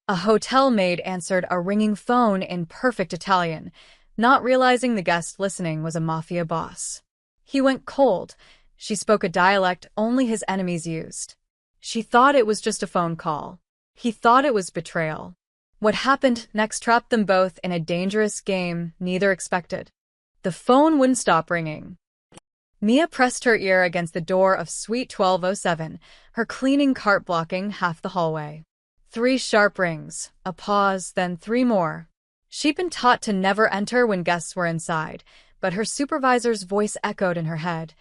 A hotel maid answered a ringing phone in perfect Italian, not realizing the guest listening was a mafia boss. He went cold. She spoke a dialect only his enemies used. She thought it was just a phone call. He thought it was betrayal. What happened next trapped them both in a dangerous game neither expected. The phone wouldn't stop ringing. Mia pressed her ear against the door of Suite 1207, her cleaning cart blocking half the hallway. 3 sharp rings, a pause, then 3 more. She'd been taught to never enter when guests were inside, but her supervisor's voice echoed in her head.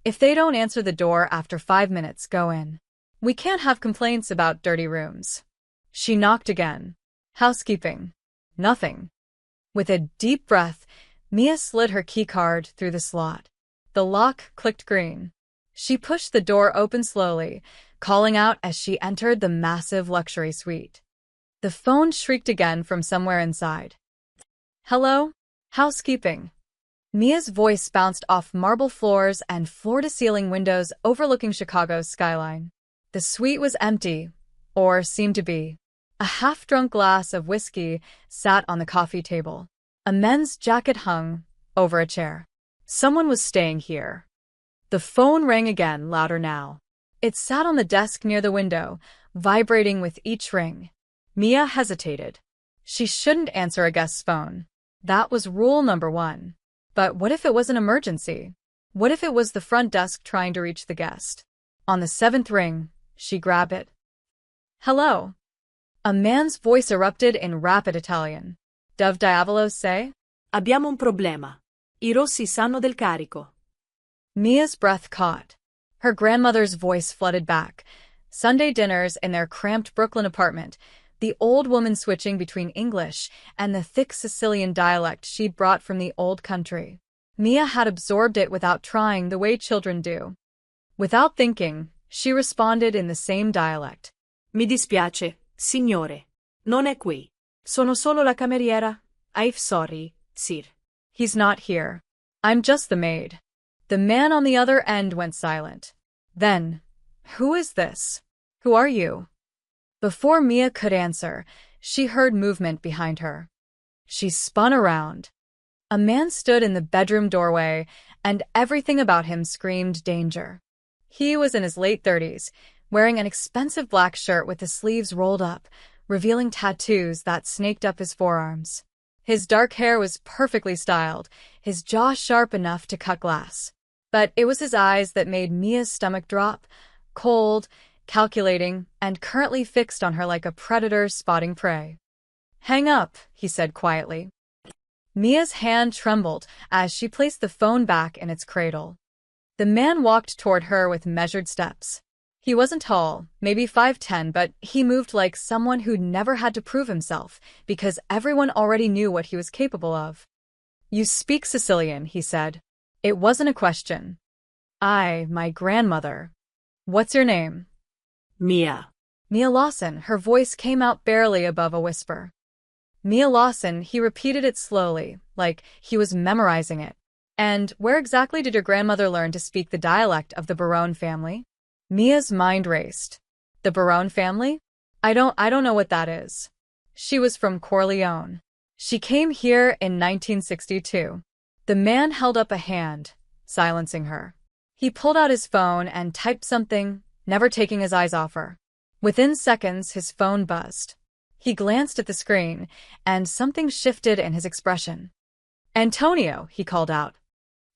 If they don't answer the door after 5 minutes, go in. We can't have complaints about dirty rooms. She knocked again. Housekeeping. Nothing. With a deep breath, Mia slid her keycard through the slot. The lock clicked green. She pushed the door open slowly, calling out as she entered the massive luxury suite. The phone shrieked again from somewhere inside. Hello? Housekeeping. Mia's voice bounced off marble floors and floor-to-ceiling windows overlooking Chicago's skyline. The suite was empty, or seemed to be. A half-drunk glass of whiskey sat on the coffee table. A men's jacket hung over a chair. Someone was staying here. The phone rang again, louder now. It sat on the desk near the window, vibrating with each ring. Mia hesitated. She shouldn't answer a guest's phone. That was rule number 1. But what if it was an emergency? What if it was the front desk trying to reach the guest? On the 7th ring, she grabbed it. Hello. A man's voice erupted in rapid Italian. Dove diavolo say? Abbiamo un problema. I rossi sanno del carico. Mia's breath caught. Her grandmother's voice flooded back. Sunday dinners in their cramped Brooklyn apartment, the old woman switching between English and the thick Sicilian dialect she'd brought from the old country. Mia had absorbed it without trying, the way children do. Without thinking, she responded in the same dialect. Mi dispiace, signore. Non è qui. Sono solo la cameriera. I'm sorry, sir. He's not here. I'm just the maid. The man on the other end went silent. Then, who is this? Who are you? Before Mia could answer, she heard movement behind her. She spun around. A man stood in the bedroom doorway, and everything about him screamed danger. He was in his late 30s, wearing an expensive black shirt with the sleeves rolled up, revealing tattoos that snaked up his forearms. His dark hair was perfectly styled, his jaw sharp enough to cut glass. But it was his eyes that made Mia's stomach drop, cold, calculating, and currently fixed on her like a predator spotting prey. Hang up, he said quietly. Mia's hand trembled as she placed the phone back in its cradle. The man walked toward her with measured steps. He wasn't tall, maybe 5'10", but he moved like someone who'd never had to prove himself, because everyone already knew what he was capable of. You speak Sicilian, he said. It wasn't a question. My grandmother. What's your name? Mia. Mia Lawson. Her voice came out barely above a whisper. Mia Lawson, he repeated it slowly, like he was memorizing it. And where exactly did your grandmother learn to speak the dialect of the Barone family? Mia's mind raced. The Barone family? I don't know what that is. She was from Corleone. She came here in 1962. The man held up a hand, silencing her. He pulled out his phone and typed something, never taking his eyes off her. Within seconds, his phone buzzed. He glanced at the screen, and something shifted in his expression. Antonio, he called out.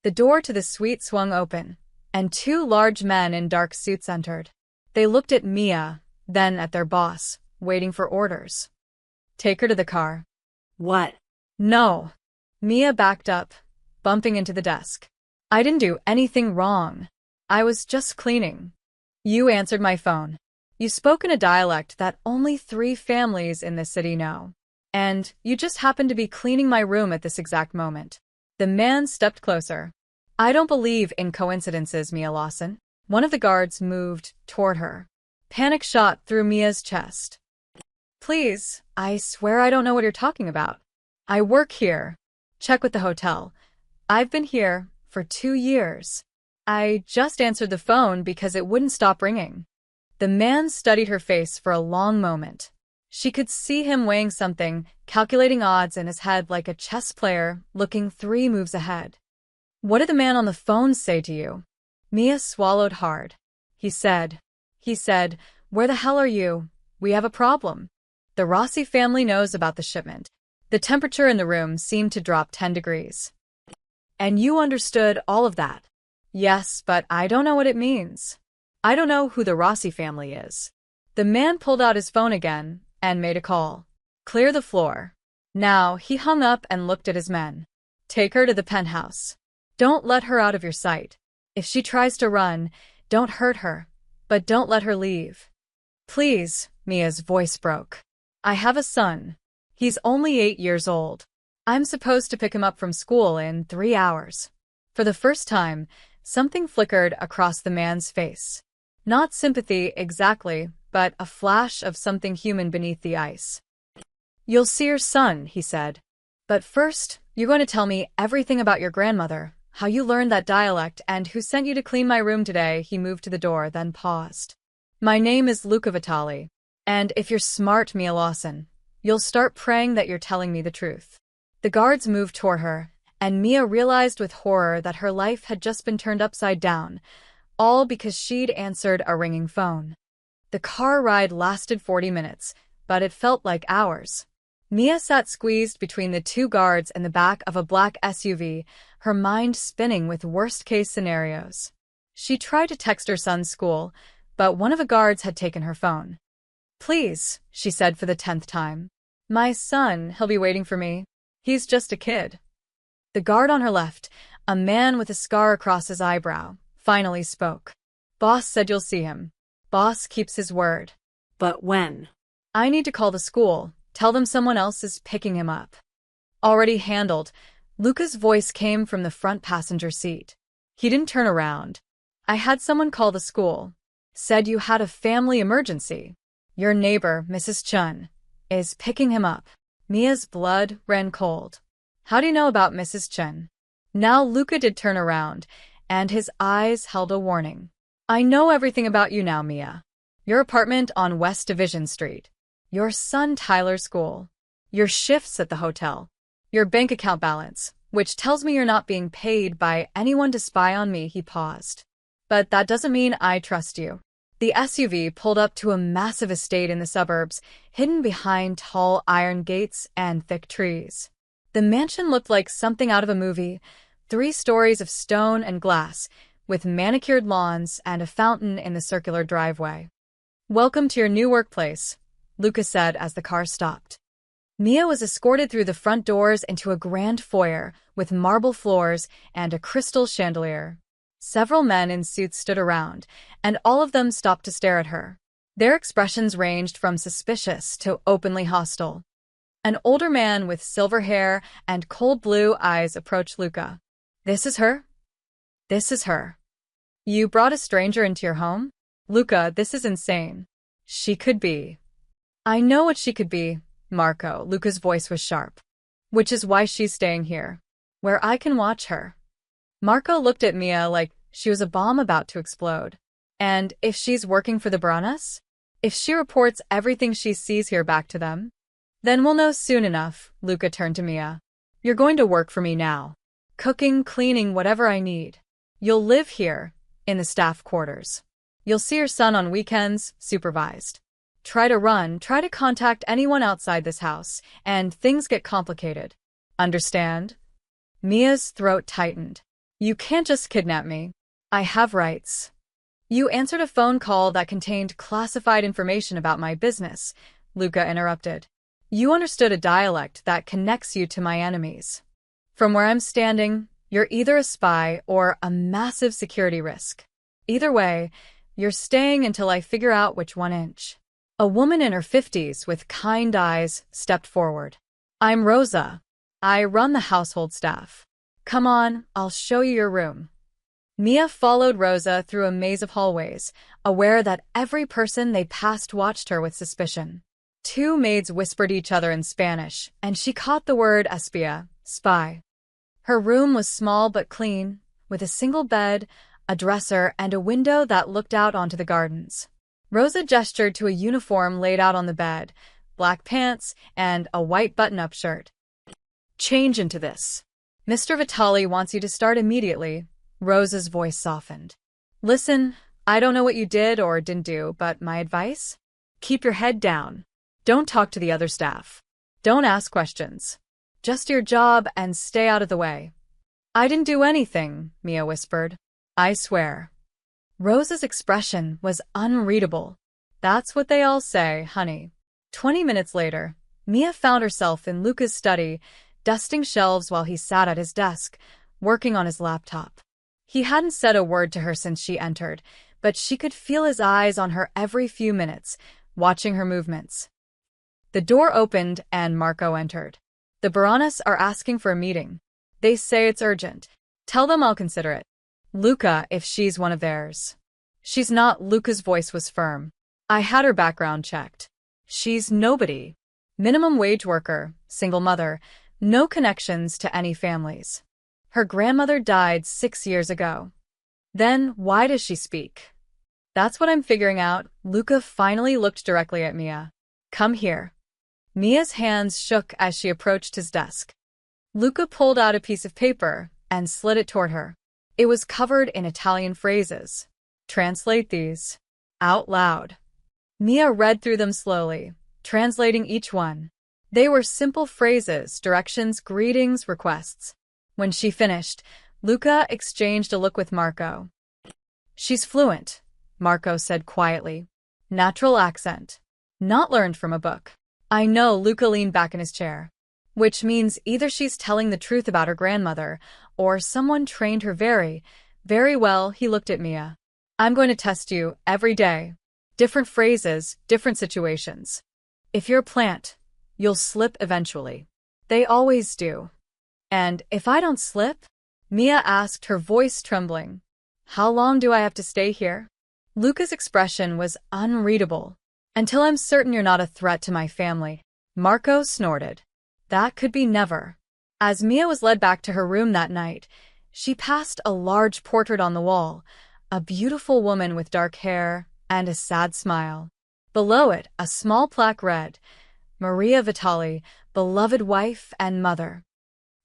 The door to the suite swung open, and 2 large men in dark suits entered. They looked at Mia, then at their boss, waiting for orders. Take her to the car. What? No. Mia backed up, bumping into the desk. I didn't do anything wrong. I was just cleaning. You answered my phone. You spoke in a dialect that only 3 families in this city know. And you just happened to be cleaning my room at this exact moment. The man stepped closer. I don't believe in coincidences, Mia Lawson. One of the guards moved toward her. Panic shot through Mia's chest. Please, I swear I don't know what you're talking about. I work here. Check with the hotel. I've been here for 2 years. I just answered the phone because it wouldn't stop ringing. The man studied her face for a long moment. She could see him weighing something, calculating odds in his head like a chess player, looking 3 moves ahead. "What did the man on the phone say to you?" Mia swallowed hard. He said, "Where the hell are you? We have a problem." The Rossi family knows about the shipment. The temperature in the room seemed to drop 10 degrees. "And you understood all of that?" "Yes, but I don't know what it means. I don't know who the Rossi family is." The man pulled out his phone again and made a call. "Clear the floor." Now he hung up and looked at his men. "Take her to the penthouse. Don't let her out of your sight. If she tries to run, don't hurt her, but don't let her leave." "Please," Mia's voice broke. "I have a son. He's only 8 years old. I'm supposed to pick him up from school in 3 hours." For the first time, something flickered across the man's face. Not sympathy exactly, but a flash of something human beneath the ice. "You'll see your son," he said. "But first, you're going to tell me everything about your grandmother, how you learned that dialect, and who sent you to clean my room today." He moved to the door, then paused. "My name is Luca Vitali, and if you're smart, Mia Lawson, you'll start praying that you're telling me the truth." The guards moved toward her, and Mia realized with horror that her life had just been turned upside down, all because she'd answered a ringing phone. The car ride lasted 40 minutes, but it felt like hours. Mia sat squeezed between the 2 guards in the back of a black SUV, her mind spinning with worst-case scenarios. She tried to text her son's school, but one of the guards had taken her phone. "Please," she said for the 10th time. "My son, he'll be waiting for me. He's just a kid." The guard on her left, a man with a scar across his eyebrow, finally spoke. "Boss said you'll see him. Boss keeps his word." But when? "I need to call the school. Tell them someone else is picking him up." "Already handled." Luca's voice came from the front passenger seat. He didn't turn around. "I had someone call the school. Said you had a family emergency. Your neighbor, Mrs. Chun, is picking him up." Mia's blood ran cold. "How do you know about Mrs. Chun?" Now Luca did turn around, and his eyes held a warning. "I know everything about you now, Mia. Your apartment on West Division Street. Your son Tyler's school. Your shifts at the hotel. Your bank account balance, which tells me you're not being paid by anyone to spy on me." He paused. "But that doesn't mean I trust you." The SUV pulled up to a massive estate in the suburbs, hidden behind tall iron gates and thick trees. The mansion looked like something out of a movie, 3 stories of stone and glass, with manicured lawns and a fountain in the circular driveway. "Welcome to your new workplace," Luca said as the car stopped. Mia was escorted through the front doors into a grand foyer with marble floors and a crystal chandelier. Several men in suits stood around, and all of them stopped to stare at her. Their expressions ranged from suspicious to openly hostile. An older man with silver hair and cold blue eyes approached Luca. "This is her? This is her. You brought a stranger into your home? Luca, this is insane. She could be." "I know what she could be, Marco." Luca's voice was sharp. "Which is why she's staying here, where I can watch her." Marco looked at Mia like she was a bomb about to explode. "And if she's working for the Branas? If she reports everything she sees here back to them? Then we'll know soon enough." Luca turned to Mia. "You're going to work for me now. Cooking, cleaning, whatever I need. You'll live here, in the staff quarters. You'll see your son on weekends, supervised. Try to contact anyone outside this house, and things get complicated. Understand?" Mia's throat tightened. "You can't just kidnap me. I have rights." "You answered a phone call that contained classified information about my business," Luca interrupted. "You understood a dialect that connects you to my enemies. From where I'm standing, you're either a spy or a massive security risk. Either way, you're staying until I figure out which one inch." A woman in her 50s with kind eyes stepped forward. "I'm Rosa. I run the household staff. Come on, I'll show you your room." Mia followed Rosa through a maze of hallways, aware that every person they passed watched her with suspicion. 2 maids whispered each other in Spanish, and she caught the word espía, spy. Her room was small but clean, with a single bed, a dresser, and a window that looked out onto the gardens. Rosa gestured to a uniform laid out on the bed, black pants, and a white button-up shirt. Change into this. Mr. Vitali wants you to start immediately. Rose's voice softened. Listen, I don't know what you did or didn't do, but my advice? Keep your head down. Don't talk to the other staff. Don't ask questions. Just your job and stay out of the way. I didn't do anything, Mia whispered. I swear. Rose's expression was unreadable. That's what they all say, honey. 20 minutes later, Mia found herself in Luca's study, dusting shelves while he sat at his desk, working on his laptop. He hadn't said a word to her since she entered, but she could feel his eyes on her every few minutes, watching her movements. The door opened and Marco entered. The Baranas are asking for a meeting. They say it's urgent. Tell them I'll consider it. Luca, if she's one of theirs. She's not. Luca's voice was firm. I had her background checked. She's nobody. Minimum wage worker, single mother, no connections to any families. Her grandmother died 6 years ago. Then why does she speak? That's what I'm figuring out. Luca finally looked directly at Mia. Come here. Mia's hands shook as she approached his desk. Luca pulled out a piece of paper and slid it toward her. It was covered in Italian phrases. Translate these. Out loud. Mia read through them slowly, translating each one. They were simple phrases, directions, greetings, requests. When she finished, Luca exchanged a look with Marco. She's fluent, Marco said quietly. Natural accent. Not learned from a book. I know. Luca leaned back in his chair. Which means either she's telling the truth about her grandmother, or someone trained her very, very well. He looked at Mia. I'm going to test you every day. Different phrases, different situations. If you're a plant, you'll slip eventually. They always do. And if I don't slip? Mia asked, her voice trembling. How long do I have to stay here? Luca's expression was unreadable. Until I'm certain you're not a threat to my family. Marco snorted. That could be never. As Mia was led back to her room that night, she passed a large portrait on the wall, a beautiful woman with dark hair and a sad smile. Below it, a small plaque read, Maria Vitali, beloved wife and mother.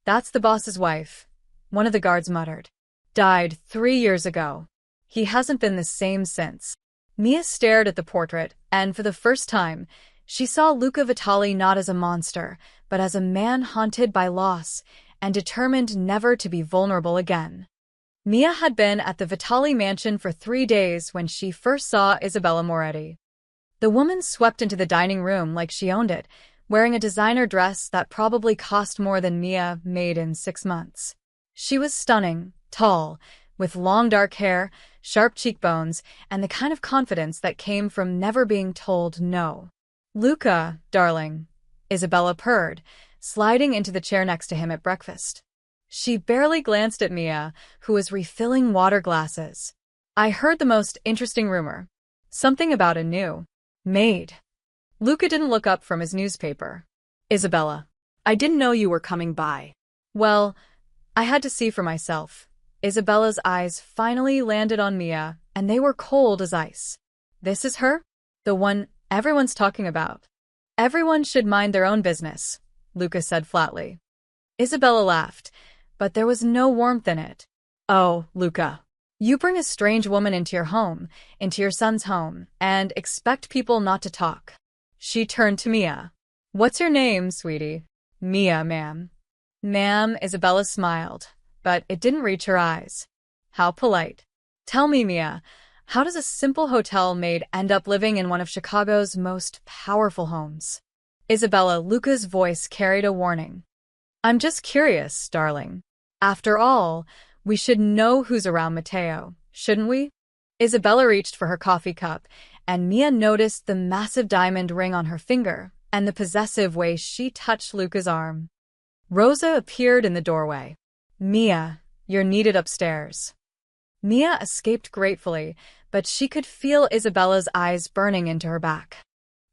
That's the boss's wife, one of the guards muttered. Died 3 years ago. He hasn't been the same since. Mia stared at the portrait, and for the first time, she saw Luca Vitali not as a monster, but as a man haunted by loss and determined never to be vulnerable again. Mia had been at the Vitali mansion for 3 days when she first saw Isabella Moretti. The woman swept into the dining room like she owned it, wearing a designer dress that probably cost more than Mia made in 6 months. She was stunning, tall, with long dark hair, sharp cheekbones, and the kind of confidence that came from never being told no. Luca, darling, Isabella purred, sliding into the chair next to him at breakfast. She barely glanced at Mia, who was refilling water glasses. I heard the most interesting rumor. Something about a new maid. Luca didn't look up from his newspaper. Isabella, I didn't know you were coming by. Well, I had to see for myself. Isabella's eyes finally landed on Mia, and they were cold as ice. This is her? The one everyone's talking about. Everyone should mind their own business, Luca said flatly. Isabella laughed, but there was no warmth in it. Oh, Luca. You bring a strange woman into your home, into your son's home, and expect people not to talk. She turned to Mia. What's your name, sweetie? Mia, ma'am. Ma'am, Isabella smiled, but it didn't reach her eyes. How polite. Tell me, Mia, how does a simple hotel maid end up living in one of Chicago's most powerful homes? Isabella, Luca's voice carried a warning. I'm just curious, darling. After all, we should know who's around Matteo, shouldn't we? Isabella reached for her coffee cup, and Mia noticed the massive diamond ring on her finger and the possessive way she touched Luca's arm. Rosa appeared in the doorway. Mia, you're needed upstairs. Mia escaped gratefully, but she could feel Isabella's eyes burning into her back.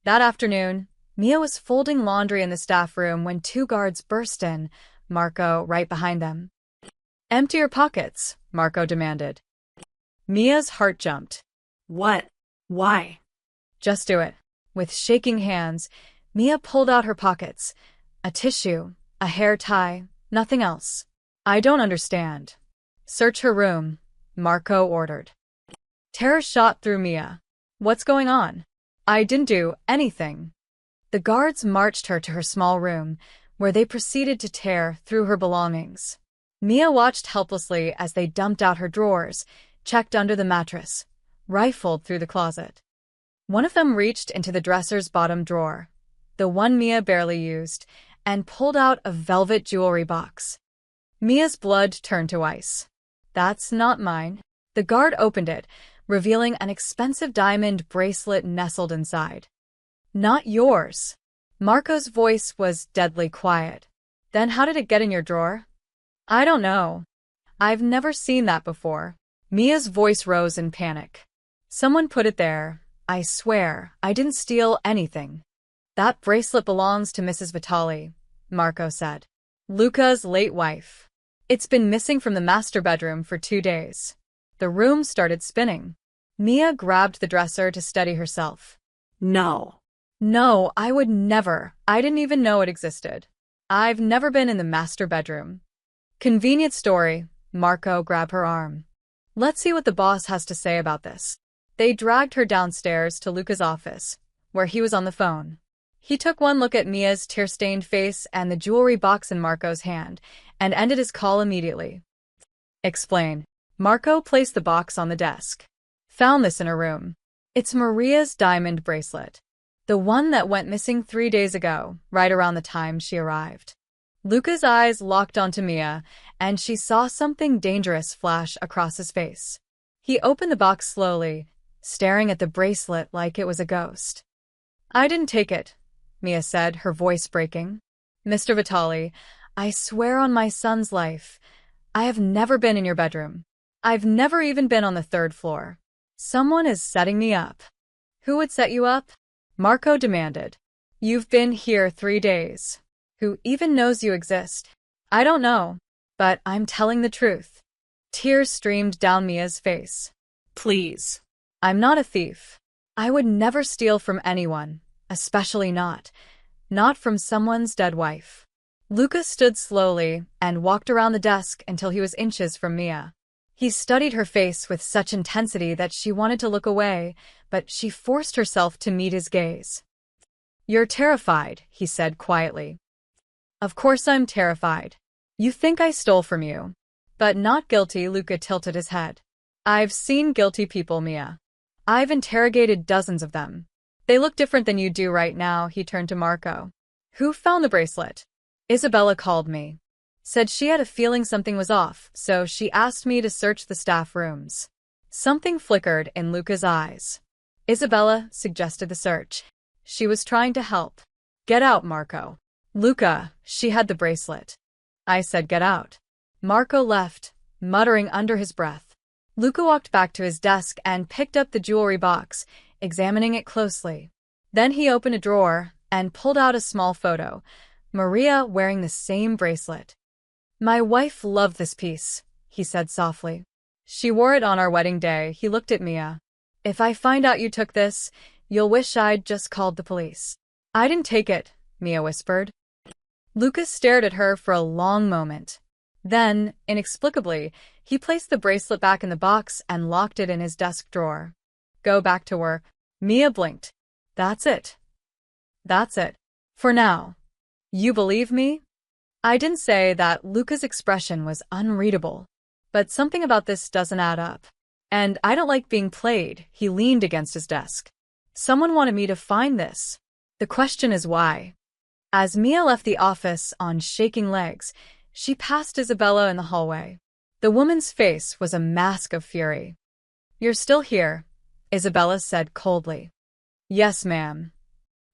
That afternoon, Mia was folding laundry in the staff room when 2 guards burst in, Marco right behind them. Empty your pockets, Marco demanded. Mia's heart jumped. What? Why? Just do it. With shaking hands, Mia pulled out her pockets. A tissue, a hair tie, nothing else. I don't understand. Search her room, Marco ordered. Terror shot through Mia. What's going on? I didn't do anything. The guards marched her to her small room, where they proceeded to tear through her belongings. Mia watched helplessly as they dumped out her drawers, checked under the mattress, rifled through the closet. One of them reached into the dresser's bottom drawer, the one Mia barely used, and pulled out a velvet jewelry box. Mia's blood turned to ice. That's not mine. The guard opened it, revealing an expensive diamond bracelet nestled inside. Not yours. Marco's voice was deadly quiet. Then how did it get in your drawer? I don't know. I've never seen that before. Mia's voice rose in panic. Someone put it there. I swear, I didn't steal anything. That bracelet belongs to Mrs. Vitali, Marco said. Luca's late wife. It's been missing from the master bedroom for 2 days. The room started spinning. Mia grabbed the dresser to steady herself. No. No, I would never. I didn't even know it existed. I've never been in the master bedroom. Convenient story. Marco grabbed her arm. Let's see what the boss has to say about this. They dragged her downstairs to Luca's office, where he was on the phone. He took one look at Mia's tear-stained face and the jewelry box in Marco's hand, and ended his call immediately. Explain. Marco placed the box on the desk. Found this in her room. It's Maria's diamond bracelet. The one that went missing 3 days ago, right around the time she arrived. Luca's eyes locked onto Mia, and she saw something dangerous flash across his face. He opened the box slowly, staring at the bracelet like it was a ghost. I didn't take it, Mia said, her voice breaking. Mr. Vitali, I swear on my son's life, I have never been in your bedroom. I've never even been on the 3rd floor. Someone is setting me up. Who would set you up? Marco demanded. You've been here 3 days. Who even knows you exist? I don't know, but I'm telling the truth. Tears streamed down Mia's face. Please. I'm not a thief. I would never steal from anyone, especially not from someone's dead wife. Luca stood slowly and walked around the desk until he was inches from Mia. He studied her face with such intensity that she wanted to look away, but she forced herself to meet his gaze. You're terrified, he said quietly. Of course I'm terrified. You think I stole from you. But not guilty, Luca tilted his head. I've seen guilty people, Mia. I've interrogated dozens of them. They look different than you do right now, he turned to Marco. Who found the bracelet? Isabella called me. Said she had a feeling something was off, so she asked me to search the staff rooms. Something flickered in Luca's eyes. Isabella suggested the search. She was trying to help. Get out, Marco. Luca, she had the bracelet. I said get out. Marco left, muttering under his breath. Luca walked back to his desk and picked up the jewelry box, examining it closely. Then he opened a drawer and pulled out a small photo, Maria wearing the same bracelet. My wife loved this piece, he said softly. She wore it on our wedding day. He looked at Mia. If I find out you took this, you'll wish I'd just called the police. I didn't take it, Mia whispered. Lucas stared at her for a long moment. Then, inexplicably, he placed the bracelet back in the box and locked it in his desk drawer. Go back to work. Mia blinked. That's it. That's it. For now. You believe me? I didn't say that. Luca's expression was unreadable. But something about this doesn't add up. And I don't like being played. He leaned against his desk. Someone wanted me to find this. The question is why. As Mia left the office on shaking legs, she passed Isabella in the hallway. The woman's face was a mask of fury. You're still here, Isabella said coldly. Yes, ma'am.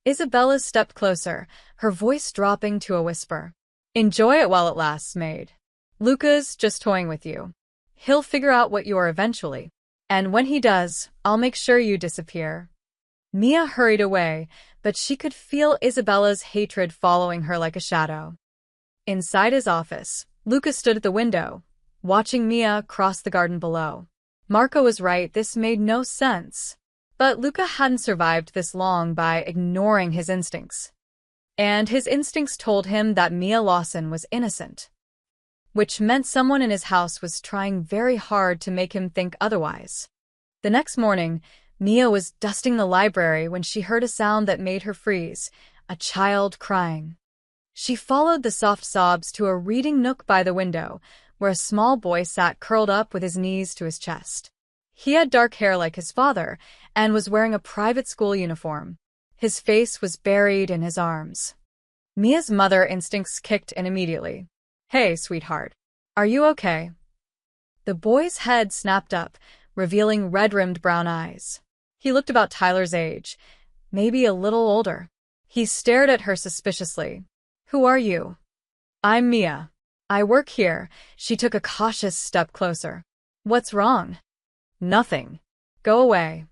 Isabella stepped closer, her voice dropping to a whisper. Enjoy it while it lasts, Maid. Luca's just toying with you. He'll figure out what you are eventually. And when he does, I'll make sure you disappear. Mia hurried away, but she could feel Isabella's hatred following her like a shadow. Inside his office, Luca stood at the window, watching Mia cross the garden below. Marco was right, this made no sense. But Luca hadn't survived this long by ignoring his instincts. and his instincts told him that Mia Lawson was innocent, which meant someone in his house was trying very hard to make him think otherwise. The next morning, Mia was dusting the library when she heard a sound that made her freeze, a child crying. She followed the soft sobs to a reading nook by the window, where a small boy sat curled up with his knees to his chest. He had dark hair like his father and was wearing a private school uniform. His face was buried in his arms. Mia's mother instincts kicked in immediately. "Hey, sweetheart. Are you okay?" The boy's head snapped up, revealing red-rimmed brown eyes. He looked about Tyler's age, maybe a little older. He stared at her suspiciously. "Who are you?" "I'm Mia. I work here." She took a cautious step closer. "What's wrong?" "Nothing. Go away."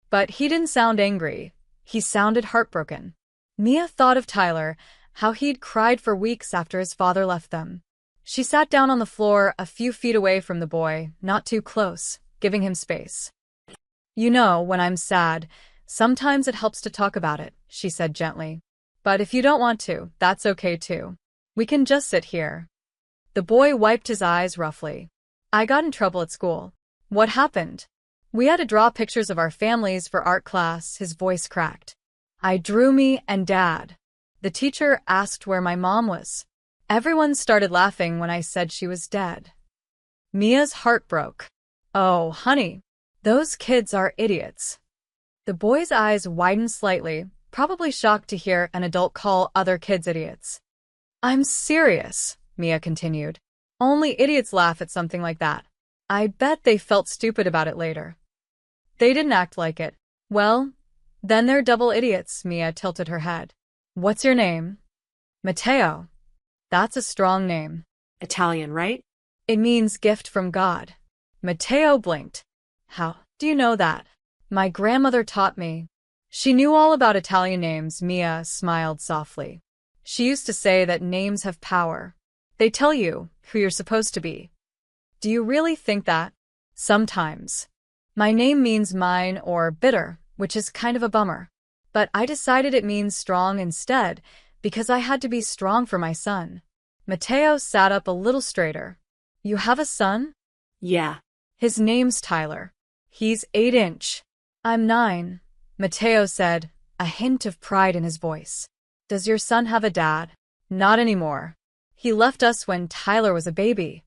But he didn't sound angry. He sounded heartbroken. Mia thought of Tyler, how he'd cried for weeks after his father left them. She sat down on the floor a few feet away from the boy, not too close, giving him space. "You know, when I'm sad, sometimes it helps to talk about it," she said gently. "But if you don't want to, that's okay too. We can just sit here." The boy wiped his eyes roughly. "I got in trouble at school." "What happened?" "We had to draw pictures of our families for art class," his voice cracked. "I drew me and Dad. The teacher asked where my mom was. Everyone started laughing when I said she was dead." Mia's heart broke. "Oh, honey, those kids are idiots." The boy's eyes widened slightly, probably shocked to hear an adult call other kids idiots. "I'm serious," Mia continued. "Only idiots laugh at something like that. I bet they felt stupid about it later." "They didn't act like it." "Well, then they're double idiots." Mia tilted her head. "What's your name?" "Matteo." "That's a strong name." Italian, right? "It means gift from God." Matteo blinked. "How do you know that?" "My grandmother taught me." She knew all about Italian names. Mia smiled softly. "She used to say that names have power. They tell you who you're supposed to be." "Do you really think that?" "Sometimes. My name means mine or bitter, which is kind of a bummer. But I decided it means strong instead, because I had to be strong for my son." Matteo sat up a little straighter. "You have a son?" Yeah. "His name's Tyler. He's 8-inch. I'm 9, Matteo said, a hint of pride in his voice. "Does your son have a dad?" "Not anymore. He left us when Tyler was a baby."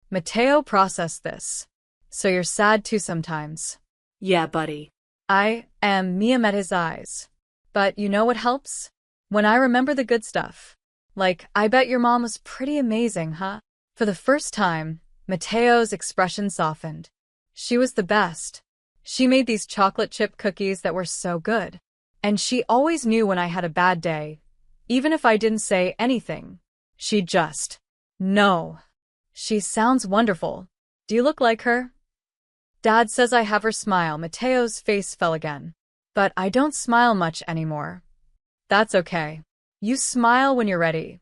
Matteo processed this. "So you're sad too sometimes?" Yeah, buddy. "I am." Mia met his eyes. "But you know what helps? When I remember the good stuff. Like, I bet your mom was pretty amazing, huh?" For the first time, Matteo's expression softened. "She was the best. She made these chocolate chip cookies that were so good. And she always knew when I had a bad day. Even if I didn't say anything, she'd just know." "She sounds wonderful. Do you look like her?" "Dad says I have her smile." Matteo's face fell again. "But I don't smile much anymore." "That's okay. You smile when you're ready."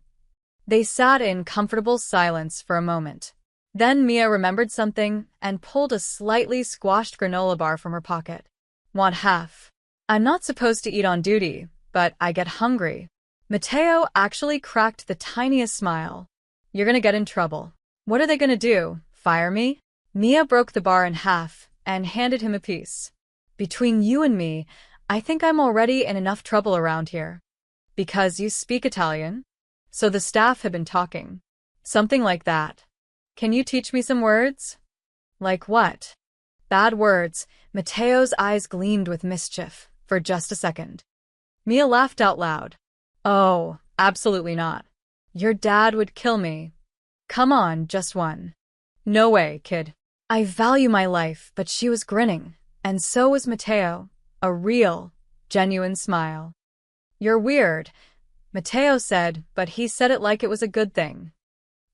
They sat in comfortable silence for a moment. Then Mia remembered something and pulled a slightly squashed granola bar from her pocket. "Want half?" "I'm not supposed to eat on duty, but I get hungry." Matteo actually cracked the tiniest smile. "You're gonna get in trouble." "What are they gonna do? Fire me?" Mia broke the bar in half and handed him a piece. "Between you and me, I think I'm already in enough trouble around here." "Because you speak Italian?" So the staff had been talking. "Something like that. Can you teach me some words?" "Like what?" "Bad words." Matteo's eyes gleamed with mischief for just a second. Mia laughed out loud. "Oh, absolutely not. Your dad would kill me." "Come on, just one." "No way, kid. I value my life." But she was grinning, and so was Matteo, a real, genuine smile. "You're weird," Matteo said, but he said it like it was a good thing.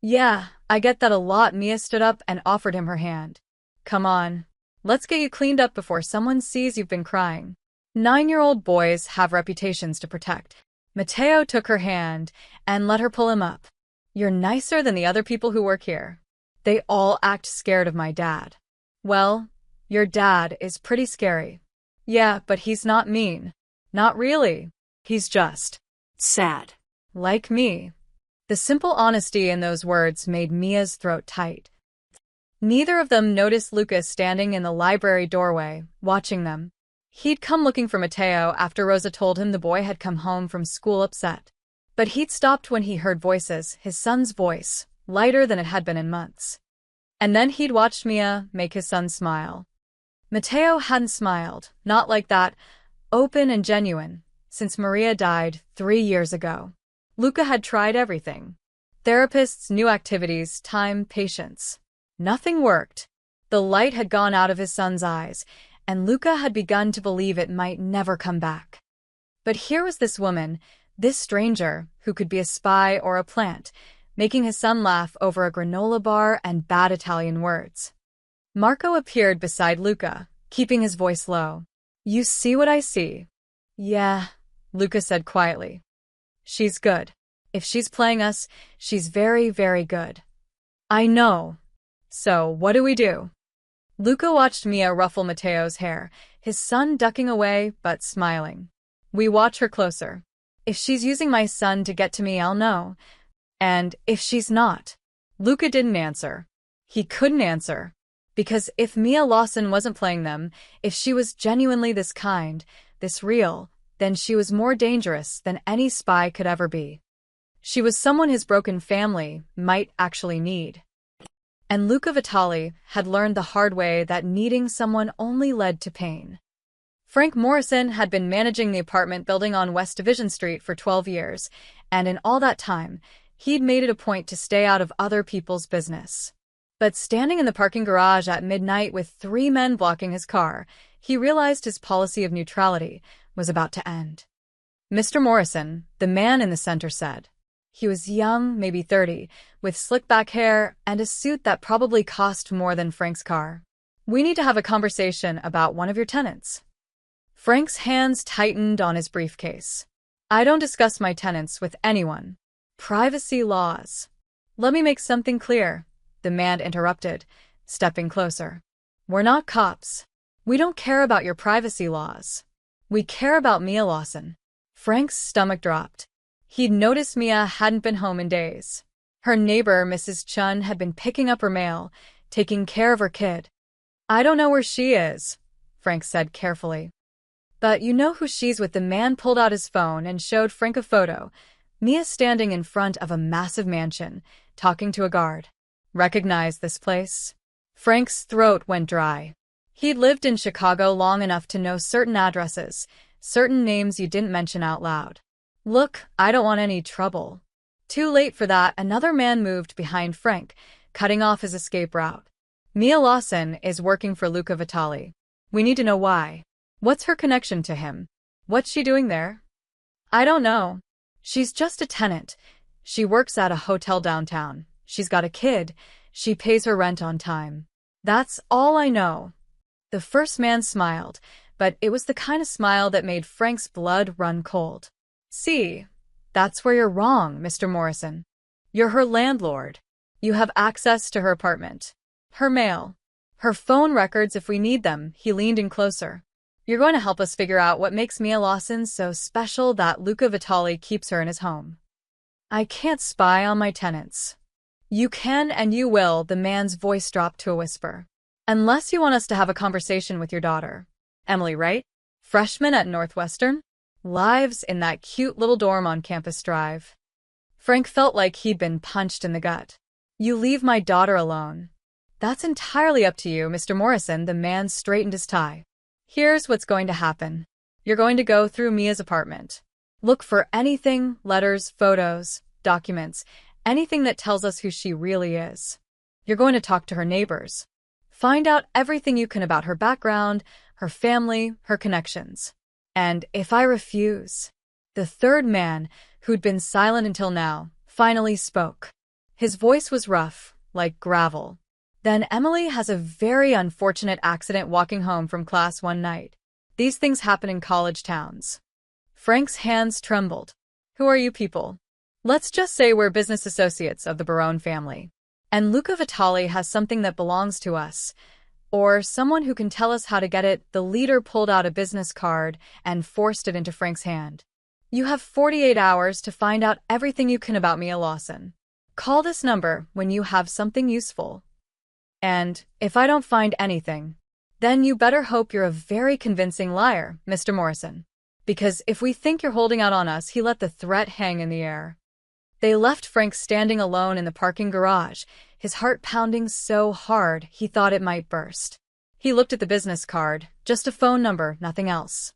"Yeah, I get that a lot." Mia stood up and offered him her hand. "Come on. Let's get you cleaned up before someone sees you've been crying." 9-year-old boys have reputations to protect. Matteo took her hand and let her pull him up. "You're nicer than the other people who work here. They all act scared of my dad." "Well, your dad is pretty scary." "Yeah, but he's not mean." "Not really. He's just Sad. Like me. The simple honesty in those words made Mia's throat tight. Neither of them noticed Lucas standing in the library doorway, watching them. He'd come looking for Matteo after Rosa told him the boy had come home from school upset. But he'd stopped when he heard voices, his son's voice, lighter than it had been in months. And then he'd watched Mia make his son smile. Matteo hadn't smiled, not like that, open and genuine, since Maria died 3 years ago. Luca had tried everything. Therapists, new activities, time, patience. Nothing worked. The light had gone out of his son's eyes, and Luca had begun to believe it might never come back. But here was this woman, this stranger, who could be a spy or a plant, making his son laugh over a granola bar and bad Italian words. Marco appeared beside Luca, keeping his voice low. "You see what I see?" "Yeah," Luca said quietly. "She's good. If she's playing us, she's very, very good." "I know. So, what do we do?" Luca watched Mia ruffle Matteo's hair, his son ducking away but smiling. "We watch her closer. If she's using my son to get to me, I'll know. And if she's not..." Luca didn't answer. He couldn't answer. Because if Mia Lawson wasn't playing them, if she was genuinely this kind, this real, then she was more dangerous than any spy could ever be. She was someone his broken family might actually need. And Luca Vitali had learned the hard way that needing someone only led to pain. Frank Morrison had been managing the apartment building on West Division Street for 12 years, and in all that time, he'd made it a point to stay out of other people's business. But standing in the parking garage at midnight with 3 men blocking his car, he realized his policy of neutrality was about to end. Mr. Morrison, the man in the center, said. He was young, maybe 30, with slick-back hair and a suit that probably cost more than Frank's car. "We need to have a conversation about one of your tenants." Frank's hands tightened on his briefcase. "I don't discuss my tenants with anyone. Privacy laws." "Let me make something clear," the man interrupted, stepping closer. "We're not cops. We don't care about your privacy laws. We care about Mia Lawson." Frank's stomach dropped. He'd noticed Mia hadn't been home in days. Her neighbor, Mrs. Chun, had been picking up her mail, taking care of her kid. "I don't know where she is," Frank said carefully. "But you know who she's with." The man pulled out his phone and showed Frank a photo. Mia standing in front of a massive mansion, talking to a guard. "Recognize this place?" Frank's throat went dry. He'd lived in Chicago long enough to know certain addresses, certain names you didn't mention out loud. "Look, I don't want any trouble." Too late for that, another man moved behind Frank, cutting off his escape route. "Mia Lawson is working for Luca Vitali. We need to know why. What's her connection to him? What's she doing there?" "I don't know. She's just a tenant. She works at a hotel downtown. She's got a kid. She pays her rent on time. That's all I know." The first man smiled, but it was the kind of smile that made Frank's blood run cold. "See, that's where you're wrong, Mr. Morrison. You're her landlord. You have access to her apartment, her mail, her phone records if we need them." He leaned in closer. "You're going to help us figure out what makes Mia Lawson so special that Luca Vitali keeps her in his home." "I can't spy on my tenants." "You can and you will," the man's voice dropped to a whisper. "Unless you want us to have a conversation with your daughter. Emily, right? Freshman at Northwestern? Lives in that cute little dorm on Campus Drive." Frank felt like he'd been punched in the gut. "You leave my daughter alone." "That's entirely up to you, Mr. Morrison." The man straightened his tie. "Here's what's going to happen. You're going to go through Mia's apartment. Look for anything, letters, photos, documents, anything that tells us who she really is. You're going to talk to her neighbors. Find out everything you can about her background, her family, her connections. And if I refuse..." The third man, who'd been silent until now, finally spoke. His voice was rough, like gravel. "Then Emily has a very unfortunate accident walking home from class one night. These things happen in college towns." Frank's hands trembled. "Who are you people?" "Let's just say we're business associates of the Barone family. And Luca Vitali has something that belongs to us. Or someone who can tell us how to get it." The leader pulled out a business card and forced it into Frank's hand. You have 48 hours to find out everything you can about Mia Lawson. Call this number when you have something useful. And if I don't find anything, then you better hope you're a very convincing liar, Mr. Morrison. Because if we think you're holding out on us, he let the threat hang in the air. They left Frank standing alone in the parking garage, his heart pounding so hard he thought it might burst. He looked at the business card, just a phone number, nothing else.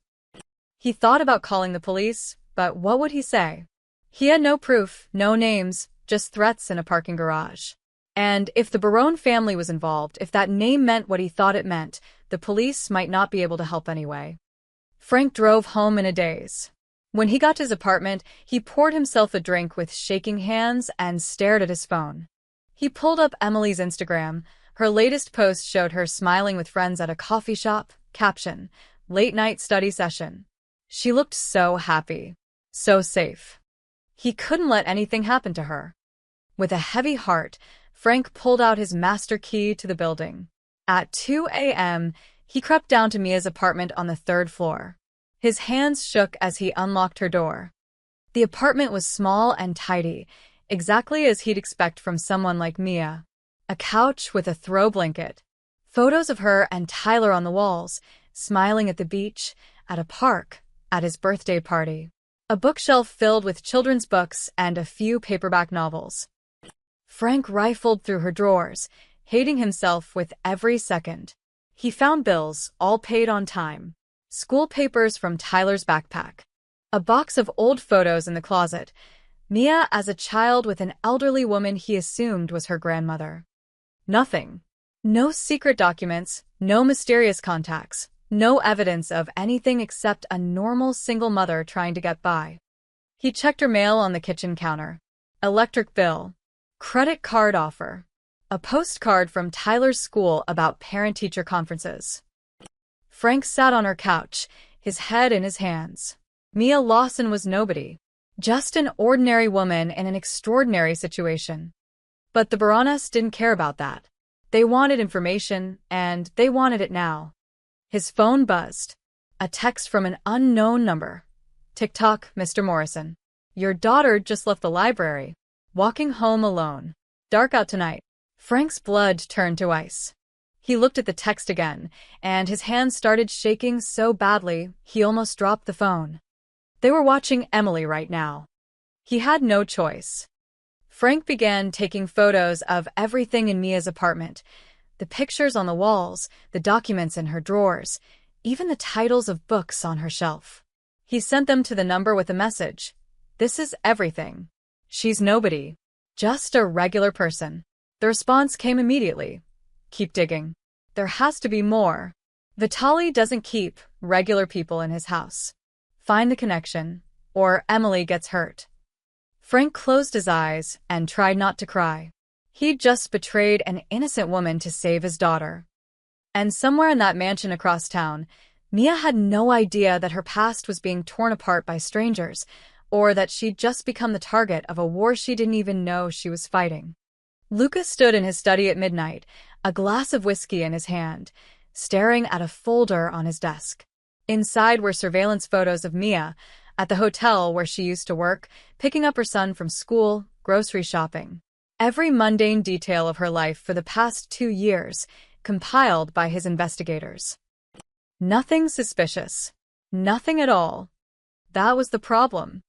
He thought about calling the police, but what would he say? He had no proof, no names, just threats in a parking garage. And if the Barone family was involved, if that name meant what he thought it meant, the police might not be able to help anyway. Frank drove home in a daze. When he got to his apartment, he poured himself a drink with shaking hands and stared at his phone. He pulled up Emily's Instagram. Her latest post showed her smiling with friends at a coffee shop. Caption: late-night study session. She looked so happy, so safe. He couldn't let anything happen to her. With a heavy heart, Frank pulled out his master key to the building. At 2 a.m., he crept down to Mia's apartment on the 3rd floor. His hands shook as he unlocked her door. The apartment was small and tidy, exactly as he'd expect from someone like Mia. A couch with a throw blanket. Photos of her and Tyler on the walls, smiling at the beach, at a park, at his birthday party. A bookshelf filled with children's books and a few paperback novels. Frank rifled through her drawers, hating himself with every second. He found bills, all paid on time. School papers from Tyler's backpack. A box of old photos in the closet. Mia as a child with an elderly woman he assumed was her grandmother. Nothing. No secret documents, no mysterious contacts, no evidence of anything except a normal single mother trying to get by. He checked her mail on the kitchen counter. Electric bill. Credit card offer. A postcard from Tyler's school about parent-teacher conferences. Frank sat on her couch, his head in his hands. Mia Lawson was nobody. Just an ordinary woman in an extraordinary situation. But the Baroness didn't care about that. They wanted information, and they wanted it now. His phone buzzed. A text from an unknown number. "Tick-tock, Mr. Morrison. Your daughter just left the library. Walking home alone. Dark out tonight." Frank's blood turned to ice. He looked at the text again, and his hands started shaking so badly he almost dropped the phone. They were watching Emily right now. He had no choice. Frank began taking photos of everything in Mia's apartment. The pictures on the walls, the documents in her drawers, even the titles of books on her shelf. He sent them to the number with a message. "This is everything. She's nobody. Just a regular person." The response came immediately. "Keep digging. There has to be more. Vitaly doesn't keep regular people in his house. Find the connection, or Emily gets hurt." Frank closed his eyes and tried not to cry. He'd just betrayed an innocent woman to save his daughter. And somewhere in that mansion across town, Mia had no idea that her past was being torn apart by strangers, or that she'd just become the target of a war she didn't even know she was fighting. Lucas stood in his study at midnight, a glass of whiskey in his hand, staring at a folder on his desk. Inside were surveillance photos of Mia, at the hotel where she used to work, picking up her son from school, grocery shopping. Every mundane detail of her life for the past 2 years, compiled by his investigators. Nothing suspicious. Nothing at all. That was the problem.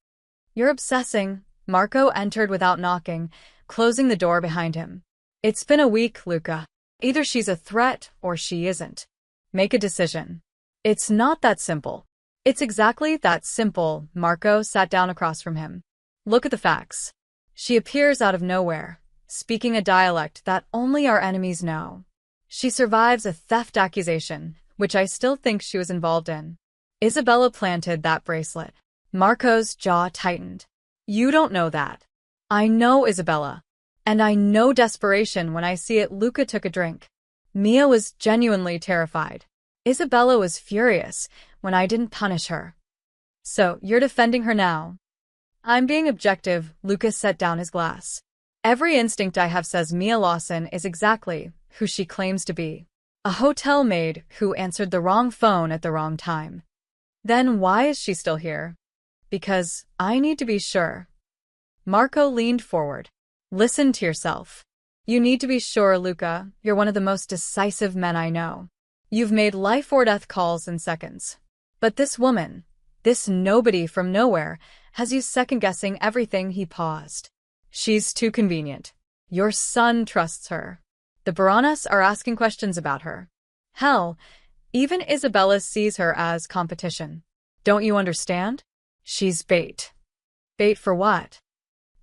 "You're obsessing." Marco entered without knocking, closing the door behind him. "It's been a week, Luca. Either she's a threat or she isn't. Make a decision." "It's not that simple." "It's exactly that simple." Marco sat down across from him. "Look at the facts. She appears out of nowhere, speaking a dialect that only our enemies know. She survives a theft accusation, which I still think she was involved in. Isabella planted that bracelet." Marco's jaw tightened. "You don't know that." "I know Isabella. And I know desperation when I see it." Luca took a drink. Mia was genuinely terrified. Isabella was furious when I didn't punish her. "So, you're defending her now?" "I'm being objective." Lucas set down his glass. "Every instinct I have says Mia Lawson is exactly who she claims to be. A hotel maid who answered the wrong phone at the wrong time. Then why is she still here?" Because I need to be sure. Marco leaned forward. Listen to yourself. You need to be sure, Luca. You're one of the most decisive men I know. You've made life or death calls in seconds. But this woman, this nobody from nowhere, has you second-guessing everything. He paused. She's too convenient. Your son trusts her. The Baroness are asking questions about her. Hell, even Isabella sees her as competition. Don't you understand? She's bait. Bait for what?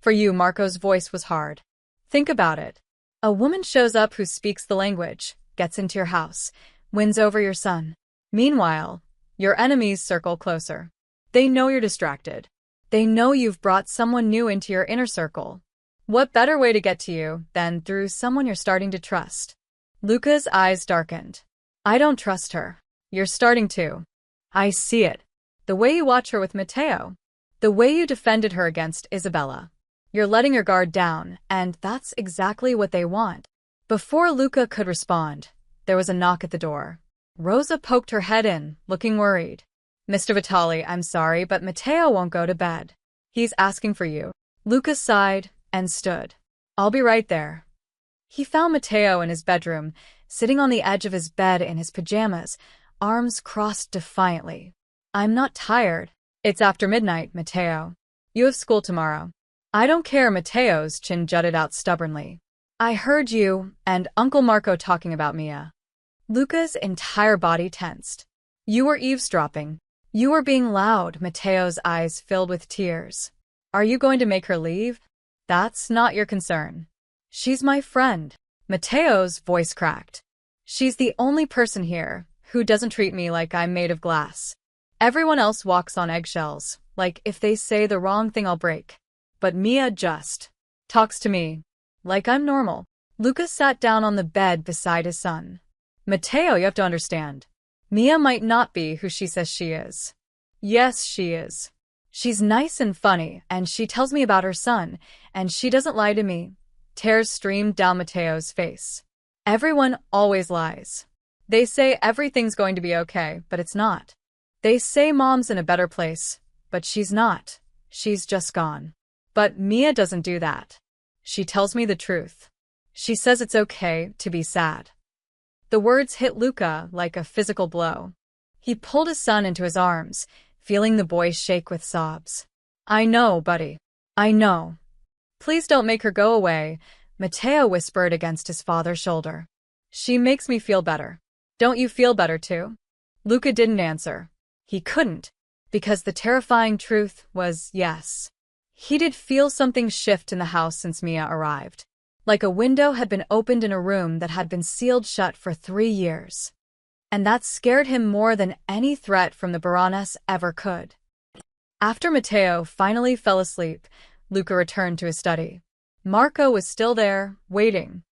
For you. Marco's voice was hard. Think about it. A woman shows up who speaks the language, gets into your house, wins over your son. Meanwhile, your enemies circle closer. They know you're distracted. They know you've brought someone new into your inner circle. What better way to get to you than through someone you're starting to trust? Luca's eyes darkened. I don't trust her. You're starting to. I see it. The way you watch her with Matteo. The way you defended her against Isabella. You're letting your guard down, and that's exactly what they want. Before Luca could respond, there was a knock at the door. Rosa poked her head in, looking worried. Mr. Vitali, I'm sorry, but Matteo won't go to bed. He's asking for you. Luca sighed and stood. I'll be right there. He found Matteo in his bedroom, sitting on the edge of his bed in his pajamas, arms crossed defiantly. I'm not tired. It's after midnight, Matteo. You have school tomorrow. I don't care. Matteo's chin jutted out stubbornly. I heard you and Uncle Marco talking about Mia. Luca's entire body tensed. You were eavesdropping. You were being loud. Matteo's eyes filled with tears. Are you going to make her leave? That's not your concern. She's my friend. Matteo's voice cracked. She's the only person here who doesn't treat me like I'm made of glass. Everyone else walks on eggshells, like if they say the wrong thing I'll break. But Mia just talks to me like I'm normal. Luca sat down on the bed beside his son. Matteo, you have to understand. Mia might not be who she says she is. Yes, she is. She's nice and funny, and she tells me about her son, and she doesn't lie to me. Tears streamed down Matteo's face. Everyone always lies. They say everything's going to be okay, but it's not. They say Mom's in a better place, but she's not. She's just gone. But Mia doesn't do that. She tells me the truth. She says it's okay to be sad. The words hit Luca like a physical blow. He pulled his son into his arms, feeling the boy shake with sobs. I know, buddy. I know. Please don't make her go away, Matteo whispered against his father's shoulder. She makes me feel better. Don't you feel better too? Luca didn't answer. He couldn't, because the terrifying truth was yes. He did feel something shift in the house since Mia arrived. Like a window had been opened in a room that had been sealed shut for 3 years. And that scared him more than any threat from the Baroness ever could. After Matteo finally fell asleep, Luca returned to his study. Marco was still there, waiting.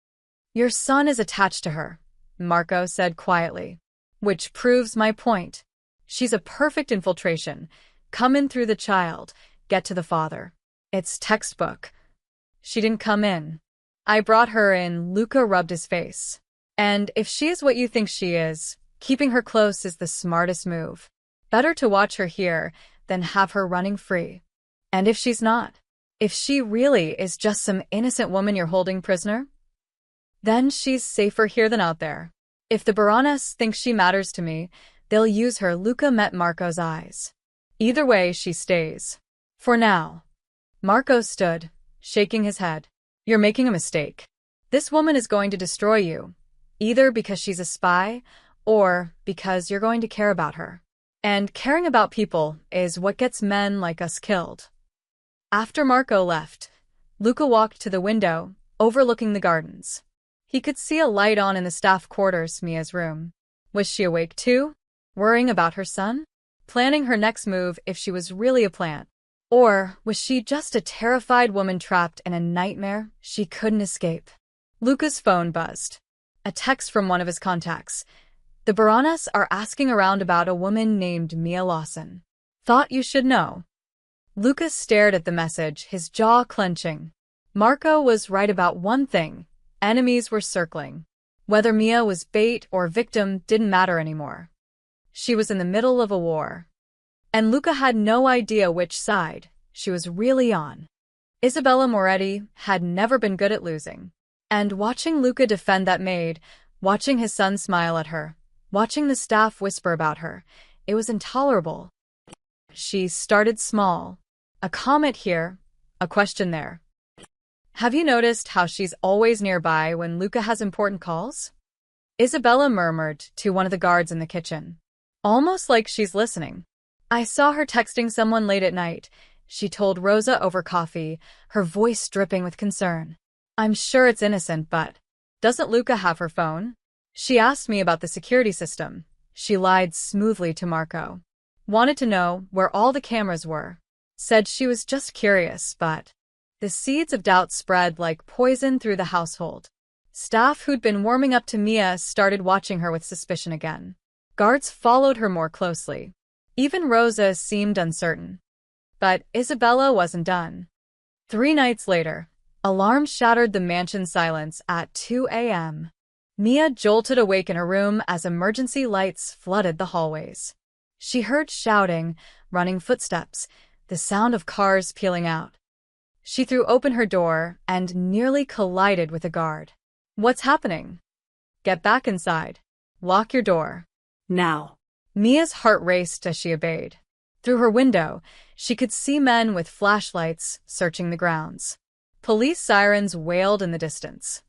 Your son is attached to her, Marco said quietly. Which proves my point. She's a perfect infiltration. Come in through the child, get to the father. It's textbook. She didn't come in. I brought her in. Luca rubbed his face. And if she is what you think she is, keeping her close is the smartest move. Better to watch her here than have her running free. And if she's not? If she really is just some innocent woman you're holding prisoner? Then she's safer here than out there. If the Baroness thinks she matters to me, they'll use her. Luca met Marco's eyes. Either way, she stays. For now. Marco stood, shaking his head. You're making a mistake. This woman is going to destroy you, either because she's a spy or because you're going to care about her. And caring about people is what gets men like us killed. After Marco left, Luca walked to the window, overlooking the gardens. He could see a light on in the staff quarters, Mia's room. Was she awake too? Worrying about her son? Planning her next move if she was really a plant? Or was she just a terrified woman trapped in a nightmare she couldn't escape? Luca's phone buzzed. A text from one of his contacts. The Baroness are asking around about a woman named Mia Lawson. Thought you should know. Luca stared at the message, his jaw clenching. Marco was right about one thing. Enemies were circling. Whether Mia was bait or victim didn't matter anymore. She was in the middle of a war. And Luca had no idea which side she was really on. Isabella Moretti had never been good at losing. And watching Luca defend that maid, watching his son smile at her, watching the staff whisper about her, it was intolerable. She started small. A comment here, a question there. Have you noticed how she's always nearby when Luca has important calls? Isabella murmured to one of the guards in the kitchen. Almost like she's listening. I saw her texting someone late at night, she told Rosa over coffee, her voice dripping with concern. I'm sure it's innocent, but doesn't Luca have her phone? She asked me about the security system. She lied smoothly to Marco. Wanted to know where all the cameras were. Said she was just curious, but the seeds of doubt spread like poison through the household. Staff who'd been warming up to Mia started watching her with suspicion again. Guards followed her more closely. Even Rosa seemed uncertain. But Isabella wasn't done. 3 nights later, alarms shattered the mansion's silence at 2 a.m. Mia jolted awake in her room as emergency lights flooded the hallways. She heard shouting, running footsteps, the sound of cars peeling out. She threw open her door and nearly collided with a guard. What's happening? Get back inside. Lock your door. Now. Mia's heart raced as she obeyed. Through her window, she could see men with flashlights searching the grounds. Police sirens wailed in the distance.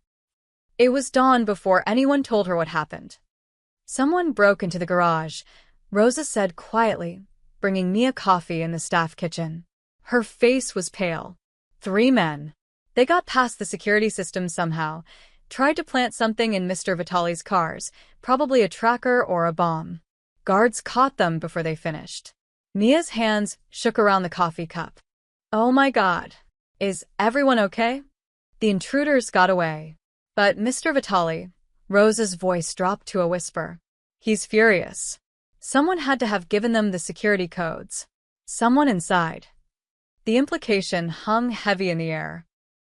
It was dawn before anyone told her what happened. Someone broke into the garage, Rosa said quietly, bringing Mia coffee in the staff kitchen. Her face was pale. 3 men. They got past the security system somehow, tried to plant something in Mr. Vitali's cars, probably a tracker or a bomb. Guards caught them before they finished. Mia's hands shook around the coffee cup. Oh my God. Is everyone okay? The intruders got away. But Mr. Vitali, Rosa's voice dropped to a whisper. He's furious. Someone had to have given them the security codes. Someone inside. The implication hung heavy in the air.